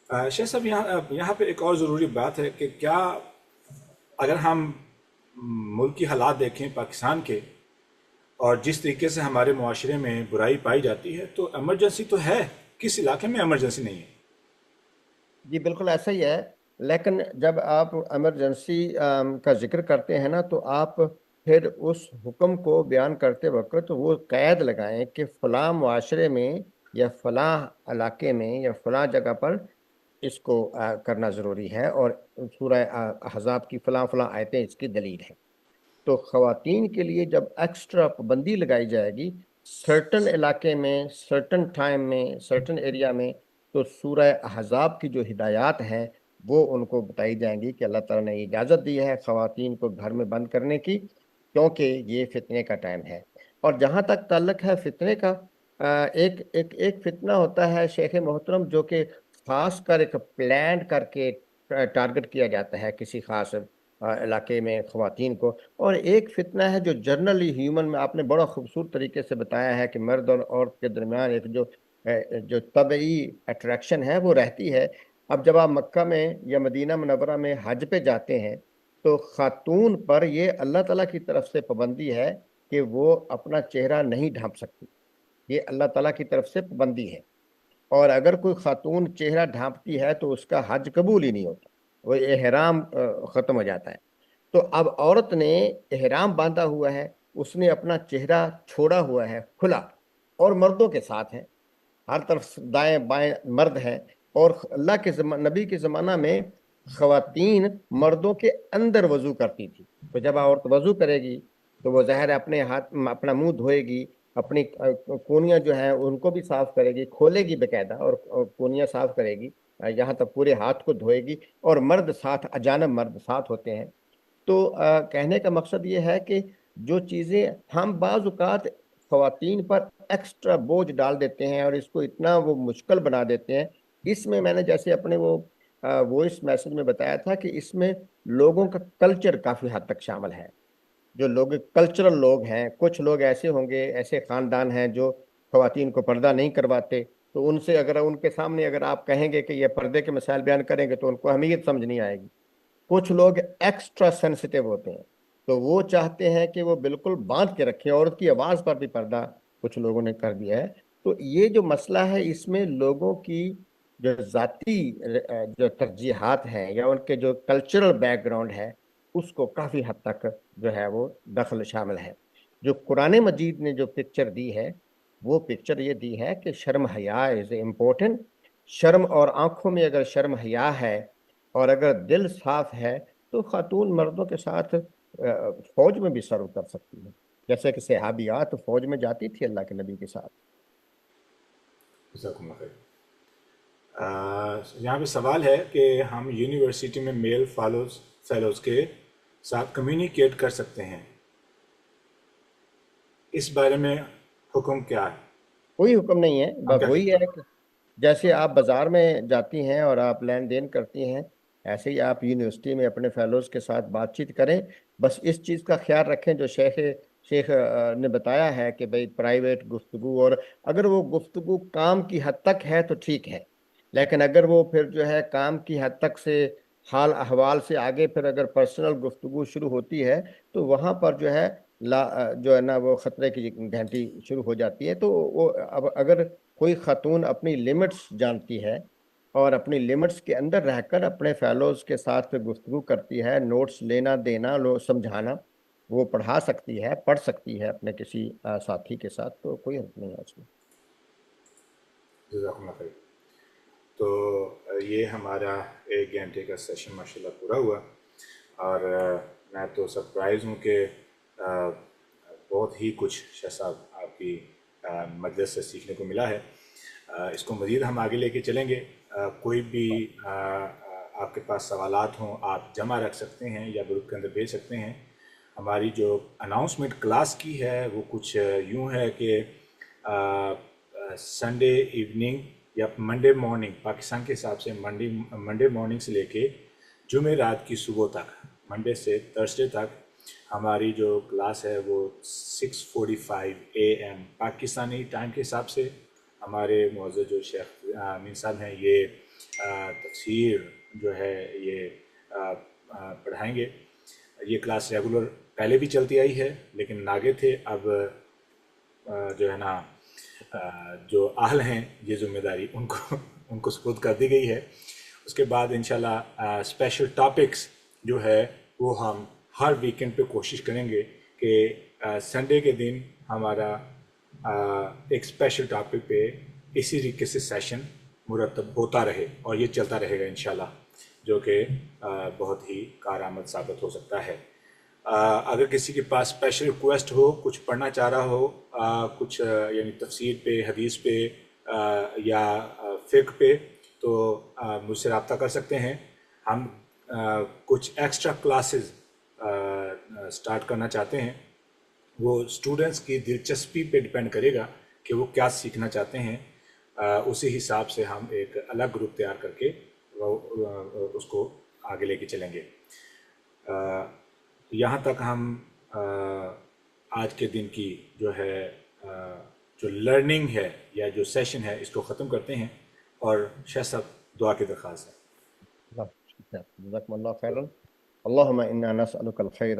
S1: شیخ صاحب یہاں پہ ایک اور ضروری بات ہے کہ کیا اگر ہم ملک کی حالات دیکھیں پاکستان کے اور جس طریقے سے ہمارے معاشرے میں برائی پائی جاتی ہے تو ایمرجنسی تو ہے، کس علاقے میں ایمرجنسی نہیں ہے؟
S2: جی بالکل ایسا ہی ہے، لیکن جب آپ ایمرجنسی کا ذکر کرتے ہیں نا تو آپ پھر اس حکم کو بیان کرتے وقت وہ قید لگائیں کہ فلاں معاشرے میں یا فلاں علاقے میں یا فلاں جگہ پر اس کو کرنا ضروری ہے، اور سورہ احزاب کی فلاں فلاں آیتیں اس کی دلیل ہیں۔ تو خواتین کے لیے جب ایکسٹرا پابندی لگائی جائے گی سرٹن علاقے میں، سرٹن ٹائم میں، سرٹن ایریا میں، تو سورہ احزاب کی جو ہدایات ہیں وہ ان کو بتائی جائیں گی کہ اللہ تعالیٰ نے اجازت دی ہے خواتین کو گھر میں بند کرنے کی، کیونکہ یہ فتنے کا ٹائم ہے۔ اور جہاں تک تعلق ہے فتنے کا، ایک فتنہ ہوتا ہے شیخ محترم جو کہ خاص کر ایک پلان کر کے ٹارگٹ کیا جاتا ہے کسی خاص علاقے میں خواتین کو، اور ایک فتنہ ہے جو جنرلی ہیومن میں آپ نے بڑا خوبصورت طریقے سے بتایا ہے کہ مرد اور عورت کے درمیان ایک جو طبعی اٹریکشن ہے وہ رہتی ہے۔ اب جب آپ مکہ میں یا مدینہ منورہ میں حج پہ جاتے ہیں تو خاتون پر یہ اللہ تعالیٰ کی طرف سے پابندی ہے کہ وہ اپنا چہرہ نہیں ڈھانپ سکتی، یہ اللہ تعالیٰ کی طرف سے پابندی ہے، اور اگر کوئی خاتون چہرہ ڈھانپتی ہے تو اس کا حج قبول ہی نہیں ہوتا، وہ احرام ختم ہو جاتا ہے۔ تو اب عورت نے احرام باندھا ہوا ہے، اس نے اپنا چہرہ چھوڑا ہوا ہے کھلا، اور مردوں کے ساتھ ہے، ہر طرف دائیں بائیں مرد ہیں، اور اللہ کے نبی کے زمانہ میں خواتین مردوں کے اندر وضو کرتی تھی، تو جب عورت وضو کرے گی تو وہ ظاہر ہے اپنے ہاتھ اپنا منہ دھوئے گی، اپنی کونیاں جو ہیں ان کو بھی صاف کرے گی، کھولے گی باقاعدہ اور کونیاں صاف کرے گی، یہاں تک پورے ہاتھ کو دھوئے گی، اور مرد ساتھ، اجانب مرد ساتھ ہوتے ہیں۔ تو کہنے کا مقصد یہ ہے کہ جو چیزیں ہم بعض اوقات خواتین پر ایکسٹرا بوجھ ڈال دیتے ہیں اور اس کو اتنا وہ مشکل بنا دیتے ہیں، اس میں نے جیسے اپنے وہ وائس میسج میں بتایا تھا کہ اس میں لوگوں کا کلچر کافی حد تک شامل ہے، جو لوگ کلچرل لوگ ہیں، کچھ لوگ ایسے ہوں گے، ایسے خاندان ہیں جو خواتین کو پردہ نہیں کرواتے، تو ان سے اگر ان کے سامنے اگر آپ کہیں گے کہ یہ پردے کے مسائل بیان کریں گے تو ان کو اہمیت سمجھ نہیں آئے گی۔ کچھ لوگ ایکسٹرا سینسیٹیو ہوتے ہیں تو وہ چاہتے ہیں کہ وہ بالکل باندھ کے رکھیں، عورت کی آواز پر بھی پردہ کچھ لوگوں نے کر دیا ہے۔ تو یہ جو مسئلہ ہے اس میں لوگوں کی جو ذاتی جو ترجیحات ہیں یا ان کے جو کلچرل بیک گراؤنڈ ہے اس کو کافی حد تک جو ہے وہ دخل شامل ہے۔ جو قرآن مجید نے جو پکچر دی ہے وہ پکچر یہ دی ہے کہ شرم حیا از امپورٹنٹ، شرم اور آنکھوں میں اگر شرم حیا ہے اور اگر دل صاف ہے تو خاتون مردوں کے ساتھ فوج میں بھی سرو کر سکتی ہے، جیسے کہ صحابیات فوج میں جاتی تھی اللہ کے نبی کے ساتھ۔
S1: جزاکم اللہ خیر۔ یہاں پہ سوال ہے کہ ہم یونیورسٹی میں میل فیلوز کے ساتھ کمیونیکیٹ کر سکتے ہیں، اس بارے میں حکم کیا ہے؟
S2: کوئی حکم نہیں ہے،
S1: ہم
S2: بس
S1: کیا
S2: وہی
S1: کرتے
S2: ہے کہ جیسے آپ بازار میں جاتی ہیں اور آپ لین دین کرتی ہیں، ایسے ہی آپ یونیورسٹی میں اپنے فیلوز کے ساتھ بات چیت کریں۔ بس اس چیز کا خیال رکھیں جو شیخ نے بتایا ہے کہ بھئی پرائیویٹ گفتگو، اور اگر وہ گفتگو کام کی حد تک ہے تو ٹھیک ہے، لیکن اگر وہ پھر جو ہے کام کی حد تک سے حال احوال سے آگے پھر اگر پرسنل گفتگو شروع ہوتی ہے تو وہاں پر جو ہے جو ہے نا وہ خطرے کی گھنٹی شروع ہو جاتی ہے۔ تو وہ اب اگر کوئی خاتون اپنی لمٹس جانتی ہے اور اپنی لمٹس کے اندر رہ کر اپنے فیلوز کے ساتھ گفتگو کرتی ہے، نوٹس لینا دینا سمجھانا، وہ پڑھا سکتی ہے، پڑھ سکتی ہے اپنے کسی ساتھی کے ساتھ، تو کوئی حرف نہیں ہے اس میں۔
S1: جزاکم اللہ خیر۔ تو یہ ہمارا 1 گھنٹے کا سیشن ماشاءاللہ پورا ہوا، اور میں تو سرپرائز ہوں کہ بہت ہی کچھ شاہ صاحب آپ کی مجلس سے سیکھنے کو ملا ہے۔ اس کو مزید ہم آگے لے کے چلیں گے۔ کوئی بھی آپ کے پاس سوالات ہوں آپ جمع رکھ سکتے ہیں یا گروپ کے اندر بھیج سکتے ہیں۔ ہماری جو اناؤنسمنٹ کلاس کی ہے وہ کچھ یوں ہے کہ سنڈے ایوننگ یا منڈے مارننگ، پاکستان کے حساب سے منڈے مارننگ سے لے کے جمعرات کی صبح تک، منڈے سے تھرسڈے تک ہماری جو کلاس ہے وہ 6:45 AM پاکستانی ٹائم کے حساب سے، ہمارے معزز جو شیخ امین صاحب ہیں یہ تفسیر جو ہے یہ پڑھائیں گے. یہ کلاس ریگولر پہلے بھی چلتی آئی ہے لیکن ناگے تھے، اب جو ہے نا جو اہل ہیں یہ ذمہ داری ان کو سپرد کر دی گئی ہے. اس کے بعد انشاءاللہ اسپیشل ٹاپکس جو ہے وہ ہم ہر ویکنڈ پہ کوشش کریں گے کہ سنڈے کے دن ہمارا ایک اسپیشل ٹاپک پہ اسی طریقے سے سیشن مرتب ہوتا رہے اور یہ چلتا رہے گا انشاءاللہ، جو کہ بہت ہی کارآمد ثابت ہو سکتا ہے. اگر کسی کے پاس اسپیشل ریکویسٹ ہو، کچھ پڑھنا چاہ رہا ہو، کچھ یعنی تفسیر پہ، حدیث پہ یا فقہ پہ، تو مجھ سے رابطہ کر سکتے ہیں. ہم کچھ ایکسٹرا کلاسز سٹارٹ کرنا چاہتے ہیں. وہ اسٹوڈنٹس کی دلچسپی پہ ڈپینڈ کرے گا کہ وہ کیا سیکھنا چاہتے ہیں. اسی حساب سے ہم ایک الگ گروپ تیار کر کے اس کو آگے لے کے چلیں گے. یہاں تک ہم آج کے دن کی جو ہے جو لرننگ ہے یا جو سیشن ہے اس کو ختم کرتے ہیں، اور شیخ صاحب دعا کی درخواست ہے.
S2: جزاكم الله خيرا. اللهم إنا نسألك الخير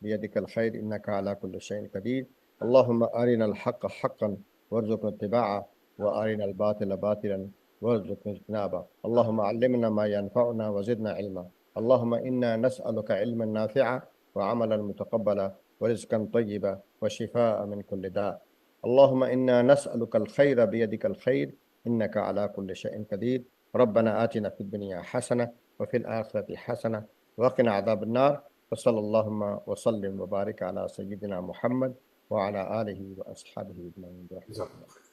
S2: بيدك الخير إنك على كل شيء قدير. اللهم أرنا الحق حقا وارزقنا اتباعه وأرنا الباطل باطلا وارزقنا اجتنابه. اللهم علمنا ما ينفعنا وزدنا علما. اللهم إنا نسألك علما نافعا وعملا متقبلا ورزقا طيبا وشفاء من كل داء. اللهم إنا نسألك الخير بيدك الخير إنك على كل شيء قدير. ربنا آتنا في الدنيا حسنة وفي الآخرة حسنة وقنا عذاب النار. وصلى اللهم وسلم وبارك على سيدنا محمد وعلى آله وأصحابه أجمعين.
S1: جزاک اللہ خیر.